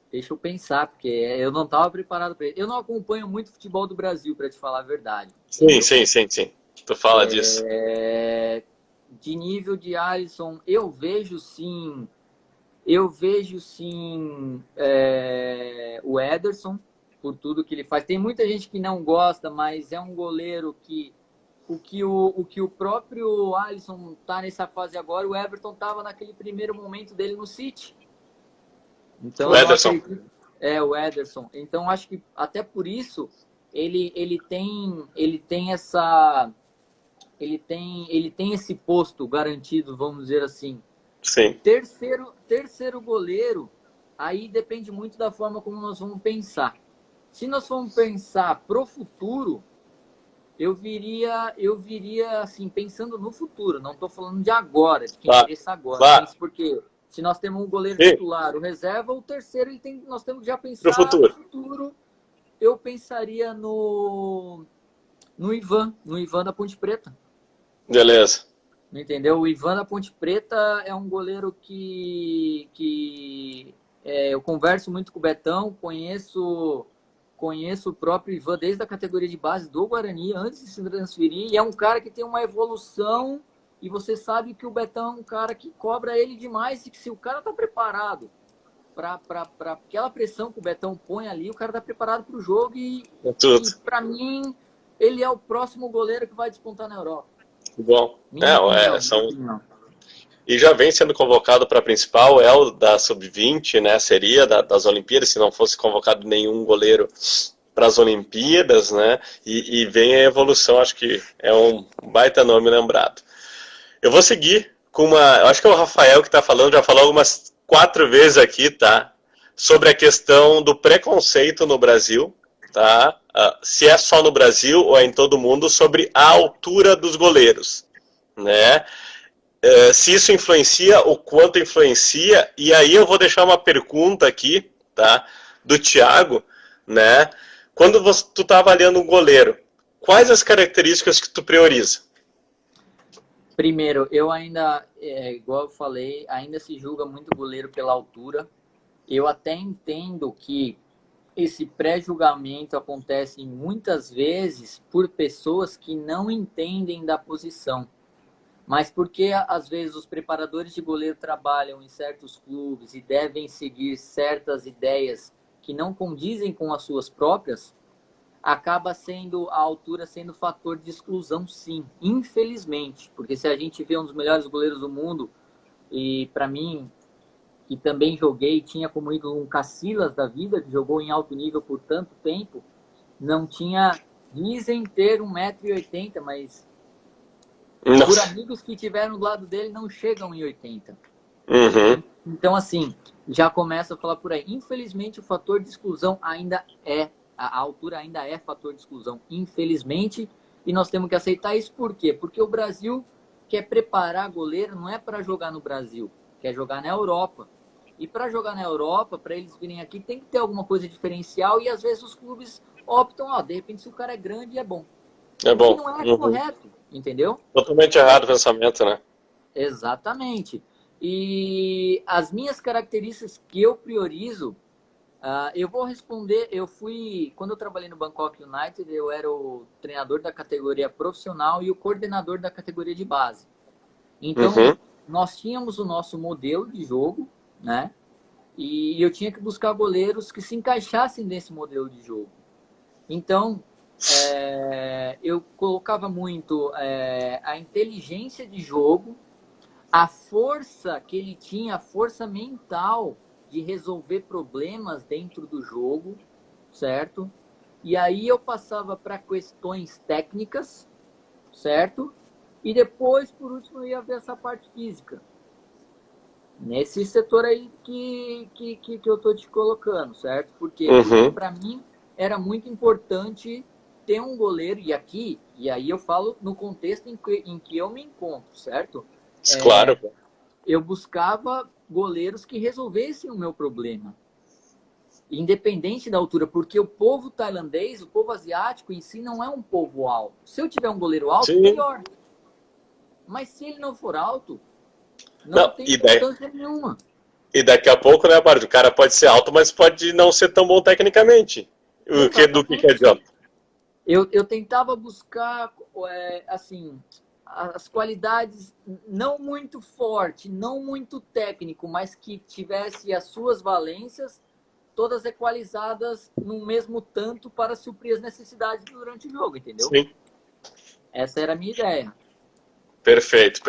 B: Deixa eu pensar, porque eu não estava preparado para isso. Eu não acompanho muito futebol do Brasil, para te falar a verdade.
A: Sim. Tu fala disso.
B: De nível de Alisson, eu vejo sim o Ederson, por tudo que ele faz. Tem muita gente que não gosta, mas é um goleiro que o que o próprio Alisson tá nessa fase agora, o Everton tava naquele primeiro momento dele no City. Então,
A: o Ederson.
B: O Ederson. Então, acho que até por isso ele tem esse posto garantido, vamos dizer assim.
A: Sim.
B: Terceiro goleiro, aí depende muito da forma como nós vamos pensar. Se nós formos pensar pro futuro, eu viria assim, pensando no futuro. Não estou falando de agora, de quem interessa agora.
A: Claro.
B: Porque se nós temos um goleiro
A: Sim.
B: titular, o reserva, o terceiro, nós temos que já
A: Pro
B: pensar
A: futuro.
B: no futuro. Eu pensaria no Ivan da Ponte Preta.
A: Beleza.
B: Entendeu? O Ivan da Ponte Preta é um goleiro que eu converso muito com o Betão, conheço o próprio Ivan desde a categoria de base do Guarani, antes de se transferir, e é um cara que tem uma evolução, e você sabe que o Betão é um cara que cobra ele demais, e que se o cara tá preparado para aquela pressão que o Betão põe ali, o cara tá preparado para o jogo, e para mim, ele é o próximo goleiro que vai despontar na Europa.
A: Bom, e já vem sendo convocado para a principal, é o da Sub-20, né? Seria das Olimpíadas, se não fosse convocado nenhum goleiro para as Olimpíadas, né? E vem a evolução, acho que é um baita nome lembrado. Eu vou seguir com eu acho que é o Rafael que está falando, já falou algumas 4 vezes aqui, tá? Sobre a questão do preconceito no Brasil, tá? Se é só no Brasil ou é em todo mundo, sobre a altura dos goleiros, né? Se isso influencia, o quanto influencia, e aí eu vou deixar uma pergunta aqui, tá? Do Thiago, né? Quando tu tá avaliando um goleiro, quais as características que tu prioriza?
B: Primeiro, eu ainda, igual eu falei, ainda se julga muito goleiro pela altura. Eu até entendo que esse pré-julgamento acontece muitas vezes por pessoas que não entendem da posição. Mas porque, às vezes, os preparadores de goleiro trabalham em certos clubes e devem seguir certas ideias que não condizem com as suas próprias, acaba sendo a altura sendo fator de exclusão, sim, infelizmente. Porque se a gente vê um dos melhores goleiros do mundo, e para mim, que também joguei, tinha como ídolo um Casillas da vida, que jogou em alto nível por tanto tempo, não tinha, dizem ter 1,80 m, mas por amigos que tiveram do lado dele, não chegam em 80.
A: Uhum.
B: Então, assim, já começa a falar por aí. Infelizmente, o fator de exclusão ainda a altura ainda é fator de exclusão, infelizmente, e nós temos que aceitar isso. Por quê? Porque o Brasil quer preparar goleiro, não é para jogar no Brasil, quer jogar na Europa. E para jogar na Europa, para eles virem aqui, tem que ter alguma coisa diferencial, e às vezes os clubes optam, de repente, se o cara é grande, é bom.
A: É bom.
B: E não é correto, entendeu?
A: Totalmente errado o pensamento, né?
B: Exatamente. E as minhas características que eu priorizo, eu vou responder. Quando eu trabalhei no Bangkok United, eu era o treinador da categoria profissional e o coordenador da categoria de base. Então, nós tínhamos o nosso modelo de jogo, né? E eu tinha que buscar goleiros que se encaixassem nesse modelo de jogo. Então, eu colocava muito a inteligência de jogo, a força que ele tinha, a força mental de resolver problemas dentro do jogo, certo? E aí eu passava para questões técnicas, certo? E depois, por último, eu ia ver essa parte física. Nesse setor aí que eu tô te colocando, certo? Porque para mim era muito importante ter um goleiro, e aí eu falo no contexto em que eu me encontro, certo?
A: Claro.
B: Eu buscava goleiros que resolvessem o meu problema, independente da altura, porque o povo tailandês, o povo asiático em si não é um povo alto. Se eu tiver um goleiro alto, melhor. Mas se ele não for alto, não tem importância nenhuma.
A: E daqui a pouco, né, Bárbara, o cara pode ser alto, mas pode não ser tão bom tecnicamente. Do que adianta?
B: Eu tentava buscar, assim, as qualidades não muito forte, não muito técnico, mas que tivesse as suas valências todas equalizadas no mesmo tanto para suprir as necessidades durante o jogo, entendeu?
A: Sim.
B: Essa era a minha ideia.
A: Perfeito.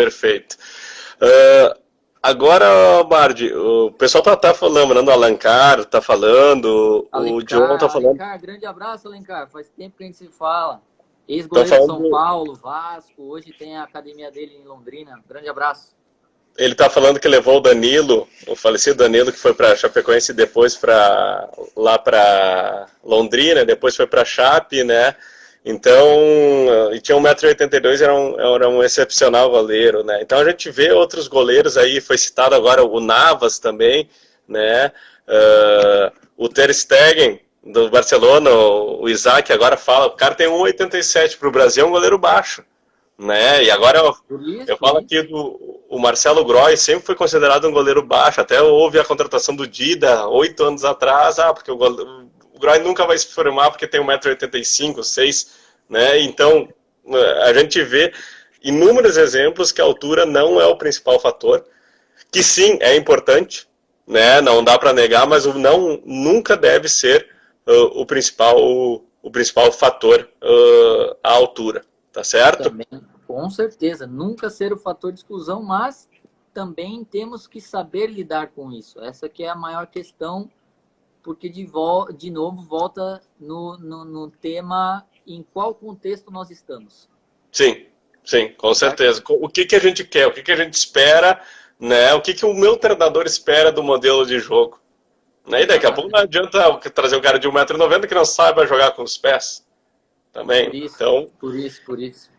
A: Agora, Bardi, o pessoal tá falando, o Alencar tá falando, o John tá falando.
B: Alencar, grande abraço, Alencar. Faz tempo que a gente se fala. Ex-goleiro de São Paulo, Vasco, hoje tem a academia dele em Londrina. Grande abraço.
A: Ele tá falando que levou o Danilo, o falecido Danilo, que foi para Chapecoense e depois lá para Londrina, depois foi para Chape, né? Então, e tinha 1,82 m, era um excepcional goleiro, né? Então a gente vê outros goleiros aí, foi citado agora o Navas também, né? O Ter Stegen, do Barcelona, o Isaac agora fala, o cara tem 1,87, para o Brasil é um goleiro baixo, né? E agora eu falo aqui o Marcelo Groy, sempre foi considerado um goleiro baixo, até houve a contratação do Dida 8 anos atrás, porque o Groy nunca vai se formar porque tem 1,85 m, 6, né? Então a gente vê inúmeros exemplos que a altura não é o principal fator, que sim, é importante, né? Não dá para negar, mas nunca deve ser o principal fator, a altura, tá certo?
B: Também, com certeza, nunca ser o fator de exclusão, mas também temos que saber lidar com isso. Essa que é a maior questão, porque de novo volta no tema em qual contexto nós estamos.
A: Sim, com certeza. O que a gente quer, o que a gente espera, né? O que o meu treinador espera do modelo de jogo. Né? E daqui a pouco não adianta trazer um cara de 1,90 m que não saiba jogar com os pés. Também.
B: Por isso,
A: então,
B: por isso.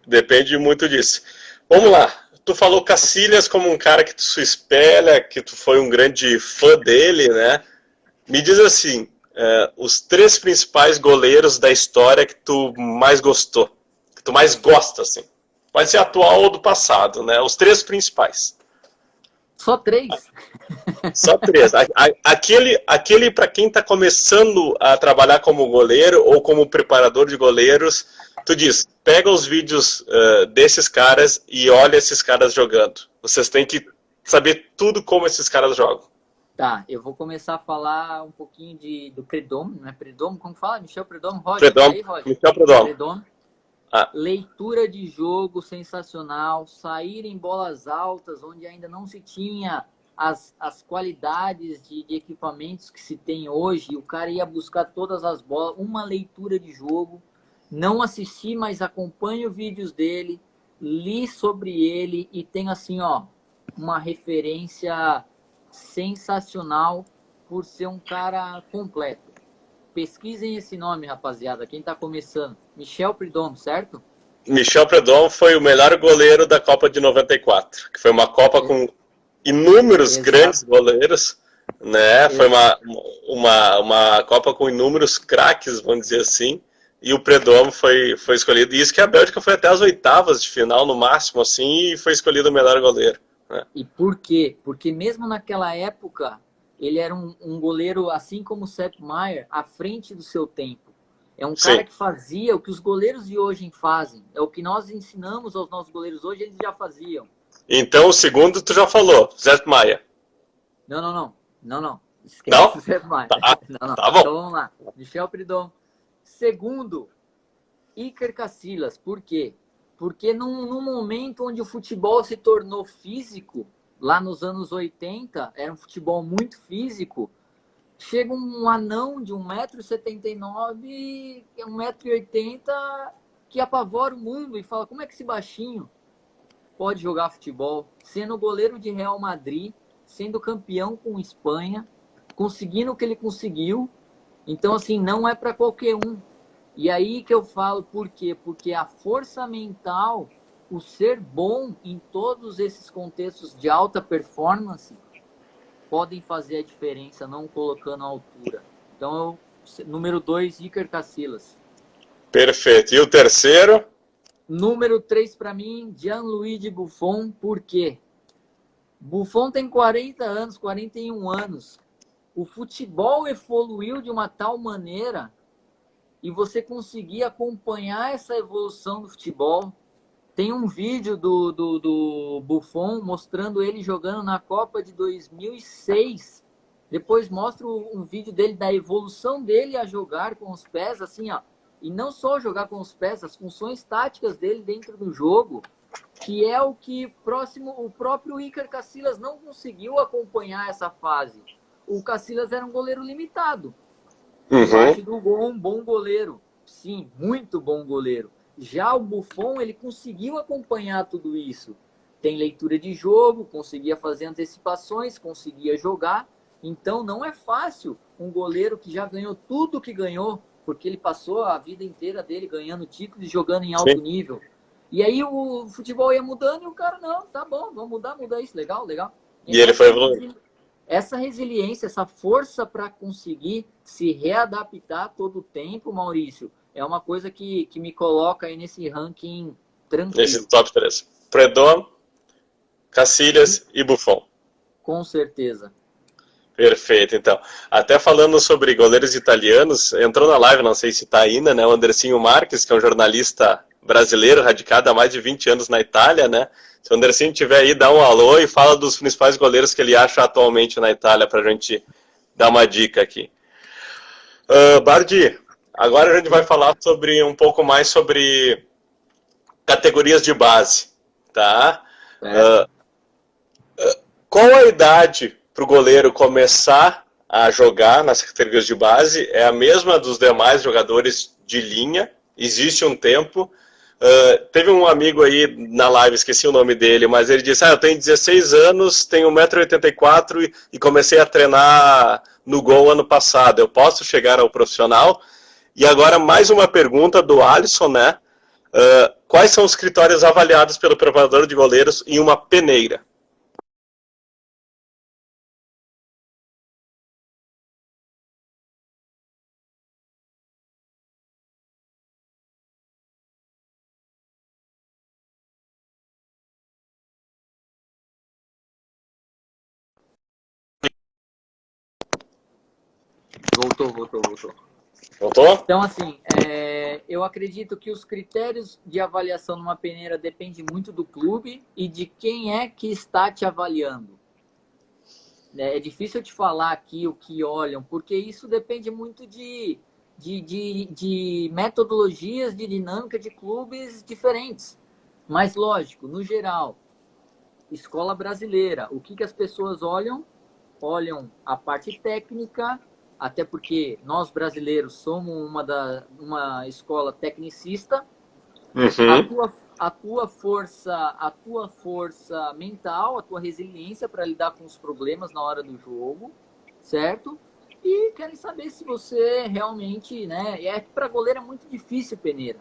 A: Depende muito disso. Vamos lá. Tu falou Casillas como um cara que tu se espelha, que tu foi um grande fã dele, né? Me diz assim, os 3 principais goleiros da história que tu mais gostou, que tu mais gosta, assim. Pode ser atual ou do passado, né? Os 3 principais.
B: Só 3?
A: Só 3. Aquele para quem está começando a trabalhar como goleiro ou como preparador de goleiros, tu diz, pega os vídeos desses caras e olha esses caras jogando. Vocês têm que saber tudo como esses caras jogam.
B: Tá, eu vou começar a falar um pouquinho do Prud'homme, não é Prud'homme? Como fala? Michel Prud'homme? Roger?
A: Michel Prud'homme.
B: Leitura de jogo sensacional, sair em bolas altas, onde ainda não se tinha as qualidades de equipamentos que se tem hoje. O cara ia buscar todas as bolas, uma leitura de jogo. Não assisti, mas acompanho vídeos dele, li sobre ele e tenho assim, uma referência sensacional por ser um cara completo. Pesquisem esse nome, rapaziada, quem tá começando. Michel Prud'homme, certo?
A: Michel Prud'homme foi o melhor goleiro da Copa de 94, que foi uma Copa com inúmeros grandes goleiros, né? Foi uma Copa com inúmeros craques, vamos dizer assim, e o Prud'homme foi escolhido. E isso que a Bélgica foi até as 8ª de final, no máximo, assim, e foi escolhido o melhor goleiro. Né?
B: E por quê? Porque mesmo naquela época, ele era um goleiro, assim como o Sepp Maier, à frente do seu tempo. É um cara que fazia o que os goleiros de hoje fazem. É o que nós ensinamos aos nossos goleiros hoje, eles já faziam.
A: Então, o segundo tu já falou, Sepp Maier.
B: Não.
A: Esquece
B: o Sepp Maier. Não.
A: Tá bom.
B: Então vamos lá. Michel Prud'homme. Segundo, Iker Casillas. Por quê? Porque num momento onde o futebol se tornou físico, lá nos anos 80, era um futebol muito físico, chega um anão de 1,79 m, 1,80 m, que apavora o mundo e fala, como é que esse baixinho pode jogar futebol? Sendo goleiro de Real Madrid, sendo campeão com Espanha, conseguindo o que ele conseguiu. Então, assim, não é para qualquer um. E aí que eu falo, por quê? Porque a força mental, o ser bom em todos esses contextos de alta performance, podem fazer a diferença, não colocando a altura. Então, número 2, Iker Casillas.
A: Perfeito. E o terceiro?
B: Número 3 para mim, Gianluigi Buffon. Por quê? Buffon tem 40 anos, 41 anos. O futebol evoluiu de uma tal maneira e você conseguir acompanhar essa evolução do futebol. Tem um vídeo do Buffon mostrando ele jogando na Copa de 2006. Depois mostra um vídeo dele, da evolução dele a jogar com os pés, assim, E não só jogar com os pés, as funções táticas dele dentro do jogo, que é o que o próprio Iker Casillas não conseguiu acompanhar essa fase. O Casillas era um goleiro limitado. Parte do gol, um bom goleiro. Sim, muito bom goleiro. Já o Buffon, ele conseguiu acompanhar tudo isso. tem leitura de jogo, conseguia fazer antecipações, conseguia jogar. Então não é fácil um goleiro que já ganhou tudo que ganhou, porque ele passou a vida inteira dele ganhando títulos e jogando em alto
A: Sim.
B: nível. E aí o futebol ia mudando e o cara, não, tá bom, vamos mudar isso, legal, legal.
A: E
B: Então
A: ele foi evoluindo.
B: essa resiliência, essa força para conseguir se readaptar todo o tempo, Maurício, é uma coisa que me coloca aí nesse ranking tranquilo.
A: Esse top 3. Predom, Cacilhas e Buffon.
B: Com certeza.
A: Perfeito, então. Até falando sobre goleiros italianos, entrou na live, não sei se está ainda, né? O Andercinho Marques, que é um jornalista brasileiro, radicado há mais de 20 anos na Itália, né? Se o Andercinho estiver aí, dá um alô e fala dos principais goleiros que ele acha atualmente na Itália, para a gente dar uma dica aqui. Bardi, agora a gente vai falar sobre um pouco mais sobre categorias de base, tá? Qual a idade para o goleiro começar a jogar nas categorias de base? É a mesma dos demais jogadores de linha? Existe um tempo? Teve um amigo aí na live, esqueci o nome dele, mas ele disse, eu tenho 16 anos, tenho 1,84 m e comecei a treinar no Gol ano passado. Eu posso chegar ao profissional? E agora mais uma pergunta do Alisson, né? Quais são os critérios avaliados pelo preparador de goleiros em uma peneira?
B: Voltou.
A: Voltou?
B: Então, assim, eu acredito que os critérios de avaliação numa peneira dependem muito do clube e de quem é que está te avaliando. É difícil eu te falar aqui o que olham, porque isso depende muito de metodologias, de dinâmica de clubes diferentes. Mas, lógico, no geral, escola brasileira, o que as pessoas olham? Olham a parte técnica, até porque nós brasileiros somos uma escola tecnicista.
A: Uhum.
B: A tua força mental, a tua resiliência para lidar com os problemas na hora do jogo, certo? E querem saber se você realmente, né? É que para goleiro é muito difícil, peneira.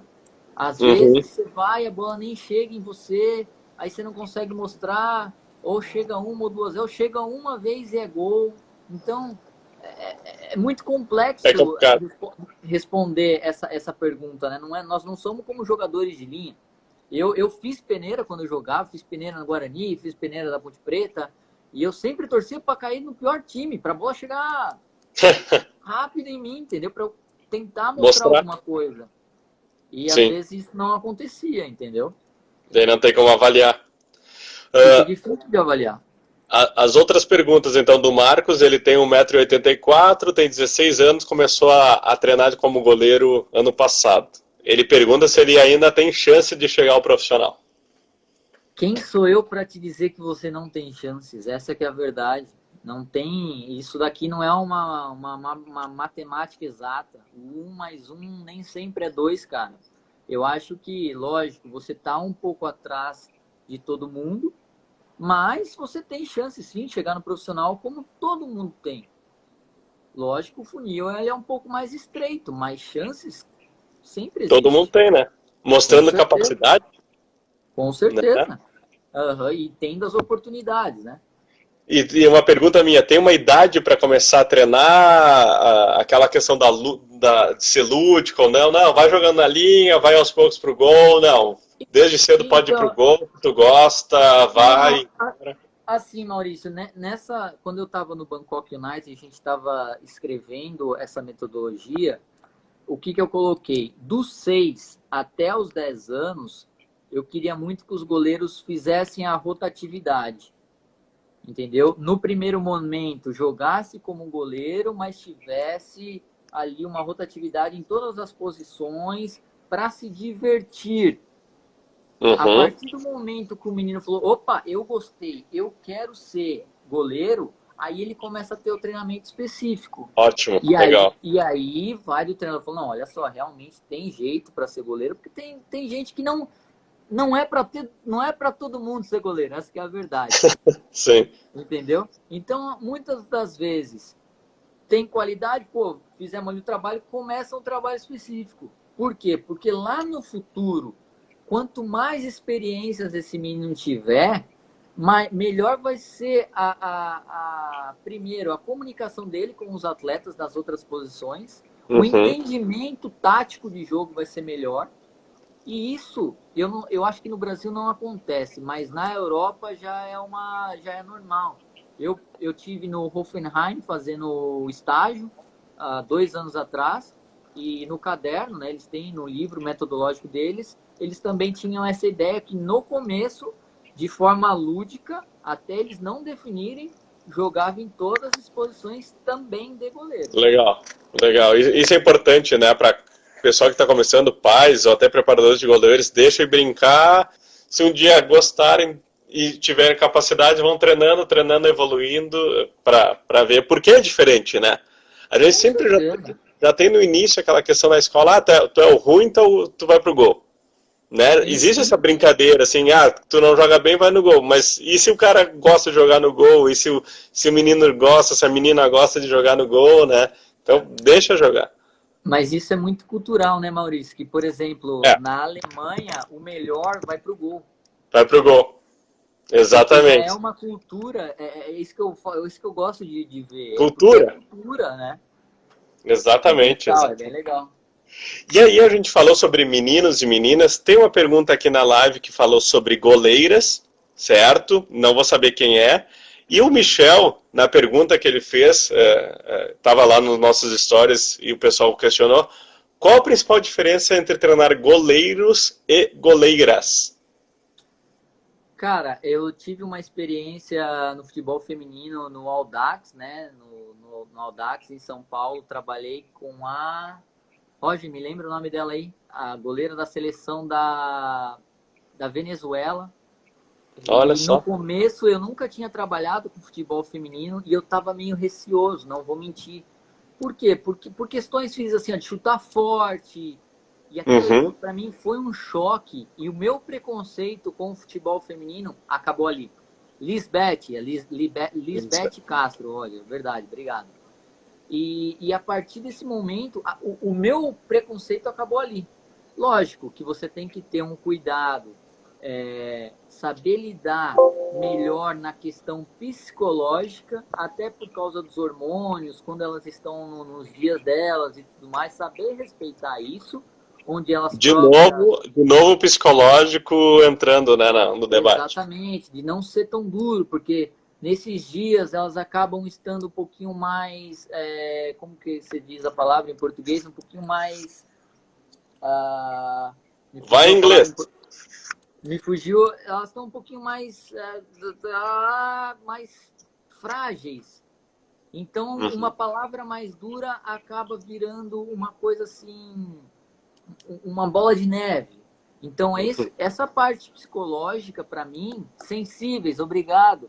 B: Às vezes você vai, a bola nem chega em você, aí você não consegue mostrar, ou chega uma ou duas vezes, ou chega uma vez e é gol. Então, é muito complexo responder essa pergunta, né? Nós não somos como jogadores de linha. Eu fiz peneira quando eu jogava, fiz peneira na Guarani, fiz peneira da Ponte Preta, e eu sempre torcia para cair no pior time, para a bola chegar rápido em mim, entendeu? Para eu tentar mostrar alguma coisa. E às vezes isso não acontecia, entendeu?
A: Daí não tem como avaliar.
B: Fica difícil de avaliar.
A: As outras perguntas, então, do Marcos, ele tem 1,84 m, tem 16 anos, começou a treinar como goleiro ano passado. Ele pergunta se ele ainda tem chance de chegar ao profissional.
B: Quem sou eu para te dizer que você não tem chances? Essa que é a verdade. Não tem. Isso daqui não é uma matemática exata. 1 mais 1 nem sempre é 2, cara. Eu acho que, lógico, você tá um pouco atrás de todo mundo, mas você tem chance sim de chegar no profissional como todo mundo tem. Lógico, o funil ele é um pouco mais estreito, mas chances sempre existem.
A: Todo mundo tem, né? Mostrando capacidade.
B: Com certeza. Né? E tendo as oportunidades, né?
A: E uma pergunta minha, tem uma idade para começar a treinar aquela questão de ser lúdico ou não? Não, vai jogando na linha, vai aos poucos pro gol, não. Desde cedo pode ir pro gol, tu gosta, vai.
B: Assim, Maurício, né? Quando eu estava no Bangkok United, a gente estava escrevendo essa metodologia, o que eu coloquei? Dos 6 até os 10 anos, eu queria muito que os goleiros fizessem a rotatividade. Entendeu? No primeiro momento, jogasse como goleiro, mas tivesse ali uma rotatividade em todas as posições para se divertir. A partir do momento que o menino falou, opa, eu gostei, eu quero ser goleiro, aí ele começa a ter o treinamento específico.
A: Ótimo, legal.
B: E aí vai o treinador falando, não, olha só, realmente tem jeito para ser goleiro, porque tem gente que não não é para todo mundo ser goleiro, essa que é a verdade.
A: Sim.
B: Entendeu? Então, muitas das vezes, tem qualidade, pô, fizemos ali o trabalho, começa um trabalho específico. Por quê? Porque lá no futuro, quanto mais experiências esse menino tiver, melhor vai ser primeiro, a comunicação dele com os atletas das outras posições, o entendimento tático de jogo vai ser melhor. E isso, eu acho que no Brasil não acontece, mas na Europa já é normal. Eu tive no Hoffenheim fazendo estágio há 2 anos atrás, e no caderno, né, eles têm no livro metodológico deles, eles também tinham essa ideia que no começo, de forma lúdica, até eles não definirem, jogava em todas as posições também de goleiro.
A: Legal, legal. Isso é importante, né, para pessoal que está começando, pais ou até preparadores de goleiros, deixem brincar. Se um dia gostarem e tiverem capacidade, vão treinando, evoluindo para ver por que é diferente, né? A gente sempre já tem no início aquela questão da escola, tu é o ruim, então tu vai pro gol. Né? Existe essa brincadeira, assim, tu não joga bem, vai no gol. Mas e se o cara gosta de jogar no gol? E se o menino gosta, se a menina gosta de jogar no gol, né? Então, deixa jogar.
B: Mas isso é muito cultural, né, Maurício? Que, por exemplo, na Alemanha, o melhor vai pro gol.
A: Vai pro gol. Exatamente.
B: É uma cultura, é isso que eu gosto de ver.
A: Cultura?
B: É cultura, né?
A: Exatamente.
B: É bem legal.
A: E aí a gente falou sobre meninos e meninas. Tem uma pergunta aqui na live que falou sobre goleiras, certo? Não vou saber quem é. E o Michel, na pergunta que ele fez, estava lá nos nossos stories e o pessoal questionou, qual a principal diferença entre treinar goleiros e goleiras?
B: Cara, eu tive uma experiência no futebol feminino no Audax, né? No Audax, em São Paulo. Trabalhei com a... Roger, me lembra o nome dela aí? A goleira da seleção da Venezuela.
A: Olha só.
B: No começo eu nunca tinha trabalhado com futebol feminino e eu tava meio receoso, não vou mentir. Por quê? Porque por questões físicas assim, de chutar forte. E aquilo para mim foi um choque. E o meu preconceito com o futebol feminino acabou ali. Lisbeth Castro, olha, verdade, obrigado. E a partir desse momento, o meu preconceito acabou ali. Lógico que você tem que ter um cuidado, saber lidar melhor na questão psicológica, até por causa dos hormônios, quando elas estão nos dias delas e tudo mais, saber respeitar isso, onde elas
A: de novo psicológico entrando, né, no debate.
B: Exatamente, de não ser tão duro, porque nesses dias elas acabam estando um pouquinho mais, como que se diz a palavra em português, um pouquinho mais...
A: Vai em inglês.
B: Me fugiu, elas estão um pouquinho mais frágeis. Então, uma palavra mais dura acaba virando uma coisa assim, uma bola de neve. Então, essa parte psicológica, para mim, sensíveis, obrigado.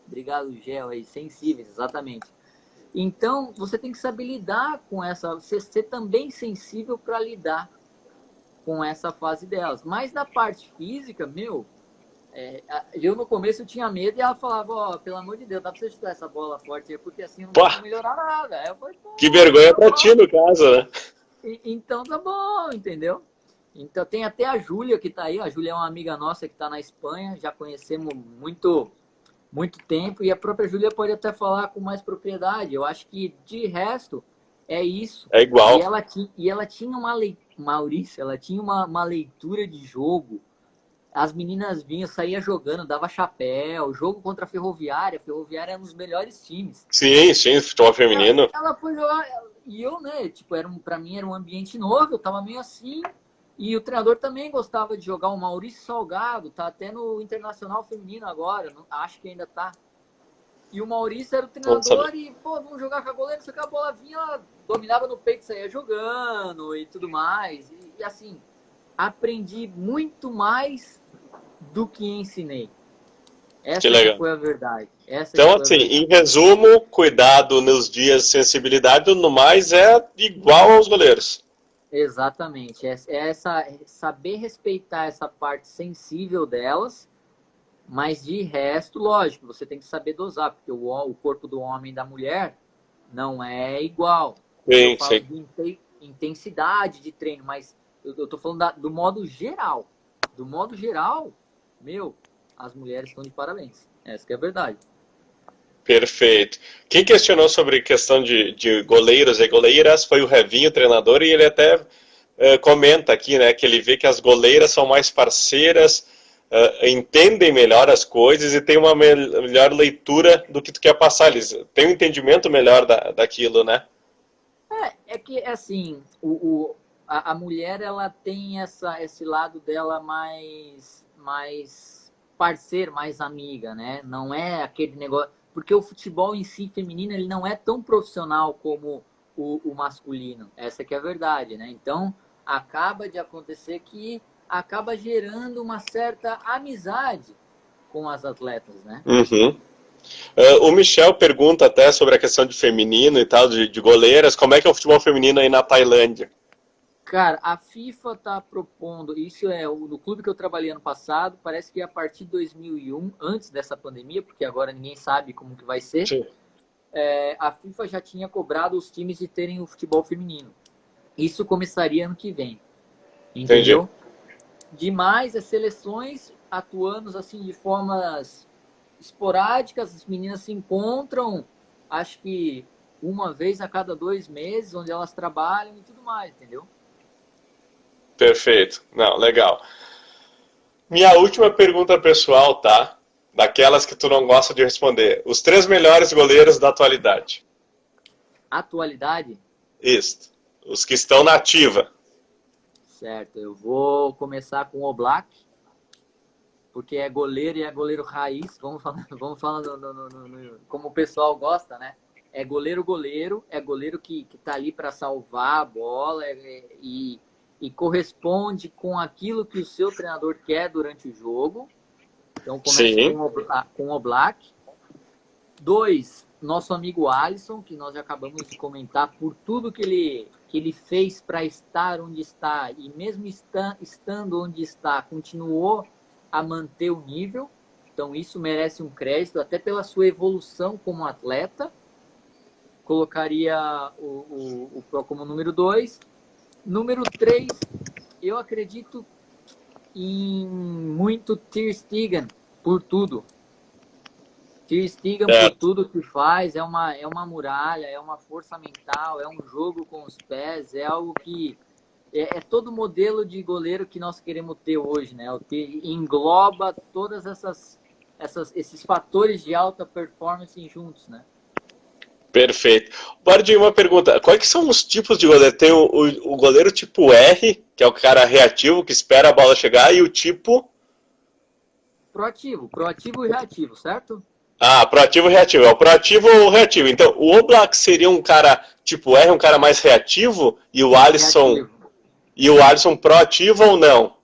B: Obrigado, Gel, aí, sensíveis, exatamente. Então, você tem que saber lidar com essa, ser também sensível para lidar com essa fase delas. Mas na parte física, eu no começo eu tinha medo e ela falava, pelo amor de Deus, dá pra você chutar essa bola forte aí, porque assim não vai melhorar nada. Eu falei,
A: que vergonha pra ti, no caso, né?
B: Então tá bom, entendeu? Então tem até a Júlia que tá aí, a Júlia é uma amiga nossa que tá na Espanha, já conhecemos muito tempo, e a própria Júlia pode até falar com mais propriedade. Eu acho que de resto é isso.
A: É igual.
B: E ela tinha uma leitura, Maurício, ela tinha uma leitura de jogo. As meninas vinham, saía jogando, dava chapéu, jogo contra a Ferroviária. A Ferroviária era um dos melhores times.
A: Sim, futebol feminino.
B: Ela foi jogar, e eu, né, tipo, pra mim era um ambiente novo, eu tava meio assim. E o treinador também gostava de jogar, o Maurício Salgado, tá até no Internacional Feminino agora, acho que ainda tá. E o Maurício era o treinador e, vamos jogar com a goleira, só que a bola vinha, ela dominava no peito, saía jogando e tudo mais. E assim, aprendi muito mais do que ensinei. Essa que foi a verdade.
A: Então, assim, em resumo, cuidado nos dias de sensibilidade, no mais é igual aos goleiros.
B: Exatamente. É saber respeitar essa parte sensível delas, mas de resto, lógico, você tem que saber dosar, porque o corpo do homem e da mulher não é igual. Quando eu
A: Sim,
B: falo
A: sim.
B: de intensidade de treino, mas eu tô falando do modo geral. Do modo geral, meu, as mulheres estão de parabéns. Essa que é a verdade.
A: Perfeito. Quem questionou sobre questão de goleiros e goleiras foi o Revinho, o treinador, e ele até comenta aqui, né, que ele vê que as goleiras são mais parceiras, entendem melhor as coisas e têm uma melhor leitura do que tu quer passar. Eles têm um entendimento melhor daquilo, né?
B: É que, assim, a mulher, ela tem esse lado dela mais parceiro, mais amiga, né? Não é aquele negócio... Porque o futebol em si, feminino, ele não é tão profissional como o masculino. Essa que é a verdade, né? Então, acaba de acontecer que acaba gerando uma certa amizade com as atletas, né?
A: Uhum. O Michel pergunta até sobre a questão de feminino e tal, de goleiras. Como é que é o futebol feminino aí na Tailândia?
B: Cara, a FIFA está propondo, isso é no clube que eu trabalhei ano passado, parece que a partir de 2001, antes dessa pandemia, porque agora ninguém sabe como que vai ser,
A: Sim.
B: a FIFA já tinha cobrado os times de terem o futebol feminino. Isso começaria ano que vem,
A: Entendi.
B: entendeu? Demais as seleções atuando assim de formas esporádicas, as meninas se encontram, acho que uma vez a cada 2 meses, onde elas trabalham e tudo mais, entendeu?
A: Perfeito. Não, legal. Minha última pergunta pessoal, tá? Daquelas que tu não gosta de responder. Os 3 melhores goleiros da atualidade.
B: Atualidade.
A: Isso. Os que estão na ativa.
B: Certo, eu vou começar com o Oblak, porque é goleiro e é goleiro raiz. Vamos falando como o pessoal gosta, né? É goleiro, é goleiro que tá ali para salvar a bola e corresponde com aquilo que o seu treinador quer durante o jogo. Então, começo
A: Sim.
B: com o Oblak. 2, nosso amigo Alisson, que nós já acabamos de comentar, por tudo que ele fez para estar onde está, e mesmo estando onde está, continuou a manter o nível. Então isso merece um crédito, até pela sua evolução como atleta. Colocaria o Pro como número 2. Número 3, eu acredito em muito Ter Stegen, por tudo. Ter Stegen, por
A: Certo.
B: tudo que faz, é uma muralha, é uma força mental, é um jogo com os pés, é algo que é todo modelo de goleiro que nós queremos ter hoje, né? O que engloba todas esses fatores de alta performance juntos, né?
A: Perfeito. Bardinho, uma pergunta. Quais que são os tipos de goleiro? Tem o goleiro tipo R, que é o cara reativo, que espera a bola chegar, e o tipo...
B: Proativo e reativo, certo?
A: Ah, proativo e reativo. É o proativo ou o reativo. Então, o Oblak seria um cara tipo R, um cara mais reativo,
B: Reativo.
A: e o Alisson proativo ou não?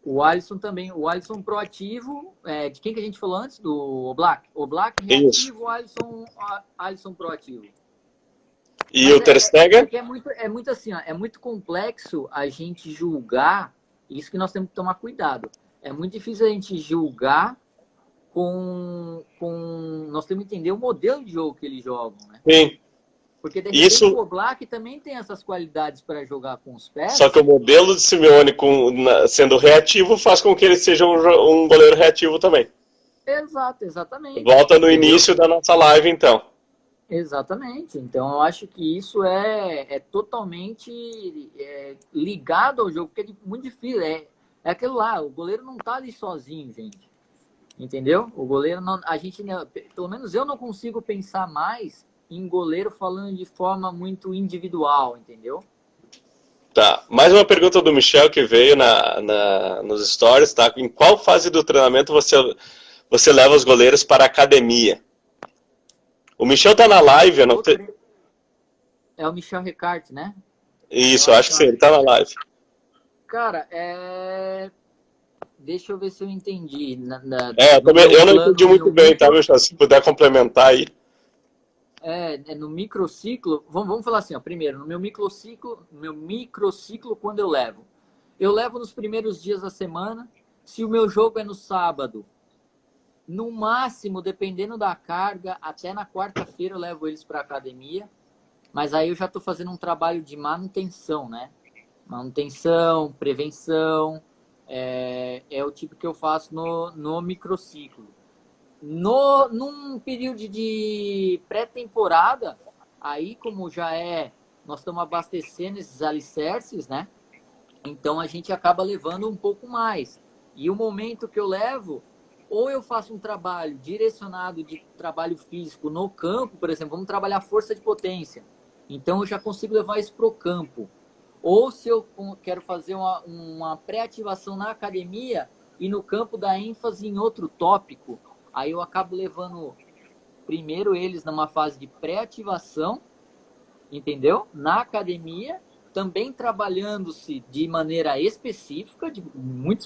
B: O Alisson também, o Alisson proativo, de quem que a gente falou antes? Do Oblak. Oblak
A: Isso.
B: reativo, Alisson proativo.
A: E
B: Mas
A: o Ter Stegen?
B: que é muito assim, ó, é muito complexo a gente julgar, isso que nós temos que tomar cuidado. É muito difícil a gente julgar nós temos que entender o modelo de jogo que eles jogam, né?
A: Sim.
B: Porque de repente o
A: Isso,
B: Oblak também tem essas qualidades para jogar com os
A: só que
B: pés.
A: o modelo de Simeone sendo reativo faz com que ele seja um goleiro reativo também.
B: Exatamente.
A: Volta no
B: Entendeu?
A: início da nossa live, então.
B: Exatamente. Então, eu acho que isso é totalmente ligado ao jogo, porque é muito difícil. É aquilo lá, o goleiro não tá ali sozinho, gente. Entendeu? O goleiro não. A gente, pelo menos eu não consigo pensar mais em goleiro falando de forma muito individual, entendeu?
A: Tá. Mais uma pergunta do Michel que veio nos stories, tá? Em qual fase do treinamento você leva os goleiros para a academia? O Michel tá na live, eu não te...
B: É o Michel Ricard, né?
A: Isso, eu acho que sim, ele tá na live.
B: Cara, deixa eu ver se eu entendi.
A: Eu não entendi muito bem, tá, Michel? Se puder complementar aí.
B: no microciclo, vamos falar assim, ó, primeiro, no meu microciclo, quando eu levo nos primeiros dias da semana. Se o meu jogo é no sábado, no máximo, dependendo da carga, até na quarta-feira eu levo eles para academia, mas aí eu já estou fazendo um trabalho de manutenção, né? Manutenção, prevenção, é o tipo que eu faço no microciclo. Num período de pré-temporada, aí como nós estamos abastecendo esses alicerces, né? Então a gente acaba levando um pouco mais. E o momento que eu levo, ou eu faço um trabalho direcionado de trabalho físico no campo, por exemplo, vamos trabalhar força de potência. Então eu já consigo levar isso para o campo. Ou se eu quero fazer uma pré-ativação na academia e no campo dar ênfase em outro tópico, aí eu acabo levando primeiro eles numa fase de pré-ativação, entendeu? Na academia, também trabalhando-se de maneira específica, muita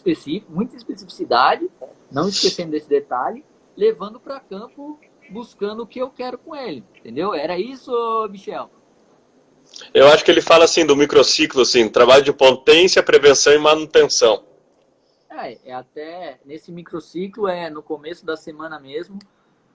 B: especificidade, não esquecendo desse detalhe, levando para campo, buscando o que eu quero com ele, entendeu? Era isso, Michel?
A: Eu acho que ele fala assim do microciclo, assim, trabalho de potência, prevenção e manutenção.
B: Até nesse microciclo, no começo da semana mesmo,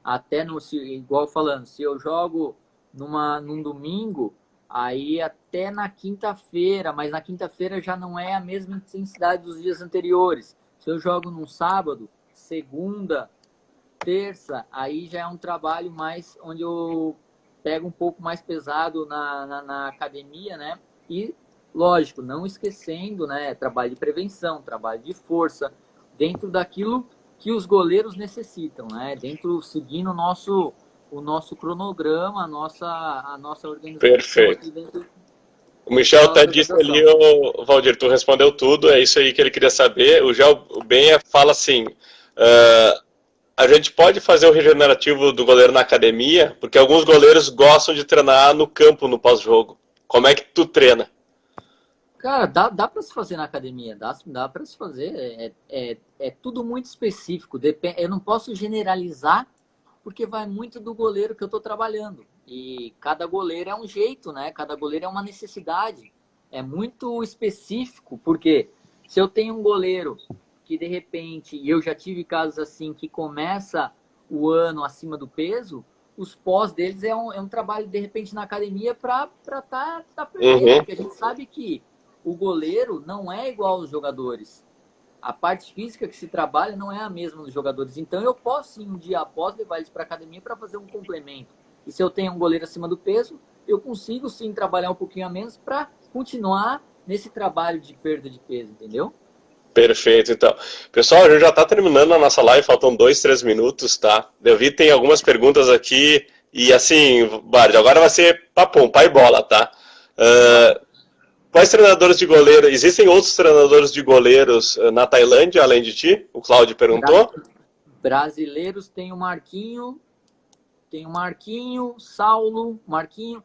B: até igual falando, se eu jogo num domingo, aí até na quinta-feira, mas na quinta-feira já não é a mesma intensidade dos dias anteriores. Se eu jogo num sábado, segunda, terça, aí já é um trabalho mais onde eu pego um pouco mais pesado na academia, né? E, lógico, não esquecendo, né? Trabalho de prevenção, trabalho de força, dentro daquilo que os goleiros necessitam, né? Seguindo o nosso cronograma, a nossa organização.
A: Perfeito.
B: Dentro
A: o Michel até disse ali, Valdir, tu respondeu tudo, é isso aí que ele queria saber. O Gel Benha fala assim, a gente pode fazer o regenerativo do goleiro na academia, porque alguns goleiros gostam de treinar no campo, no pós-jogo. Como é que tu treina?
B: Cara, dá para se fazer na academia, dá para se fazer. É tudo muito específico. Eu não posso generalizar, porque vai muito do goleiro que eu estou trabalhando. E cada goleiro é um jeito, né? Cada goleiro é uma necessidade. É muito específico, porque se eu tenho um goleiro que, de repente, e eu já tive casos assim, que começa o ano acima do peso, os pós deles é um trabalho, de repente, na academia para tá perfeito. Porque a gente sabe que o goleiro não é igual aos jogadores. A parte física que se trabalha não é a mesma dos jogadores. Então, eu posso, sim, um dia após, levar eles para a academia para fazer um complemento. E se eu tenho um goleiro acima do peso, eu consigo, sim, trabalhar um pouquinho a menos para continuar nesse trabalho de perda de peso, entendeu?
A: Perfeito, então. Pessoal, a gente já está terminando a nossa live, faltam 2, 3 minutos, tá? Eu vi que tem algumas perguntas aqui, e assim, Bard, agora vai ser papum, pai bola, tá? Quais treinadores de goleiro? Existem outros treinadores de goleiros na Tailândia, além de ti? O Cláudio perguntou.
B: Brasileiros tem o Saulo, Marquinho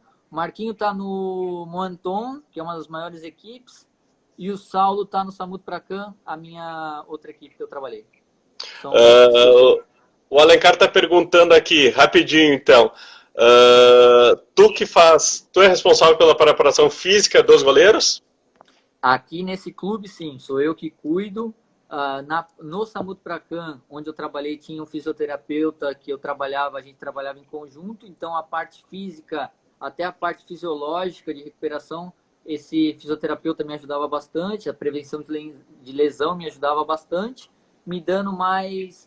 B: tá no Moanton, que é uma das maiores equipes, e o Saulo tá no Samut Prakan, a minha outra equipe que eu trabalhei.
A: O Alencar tá perguntando aqui, rapidinho então. Tu é responsável pela preparação física dos goleiros?
B: Aqui nesse clube, sim, sou eu que cuido. No Samut Prakan, onde eu trabalhei, tinha um fisioterapeuta que a gente trabalhava em conjunto, então a parte física, até a parte fisiológica de recuperação, esse fisioterapeuta me ajudava bastante, a prevenção de lesão me ajudava bastante, me dando mais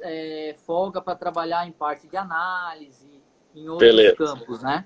B: folga para trabalhar em parte de análise, em outros campos, né?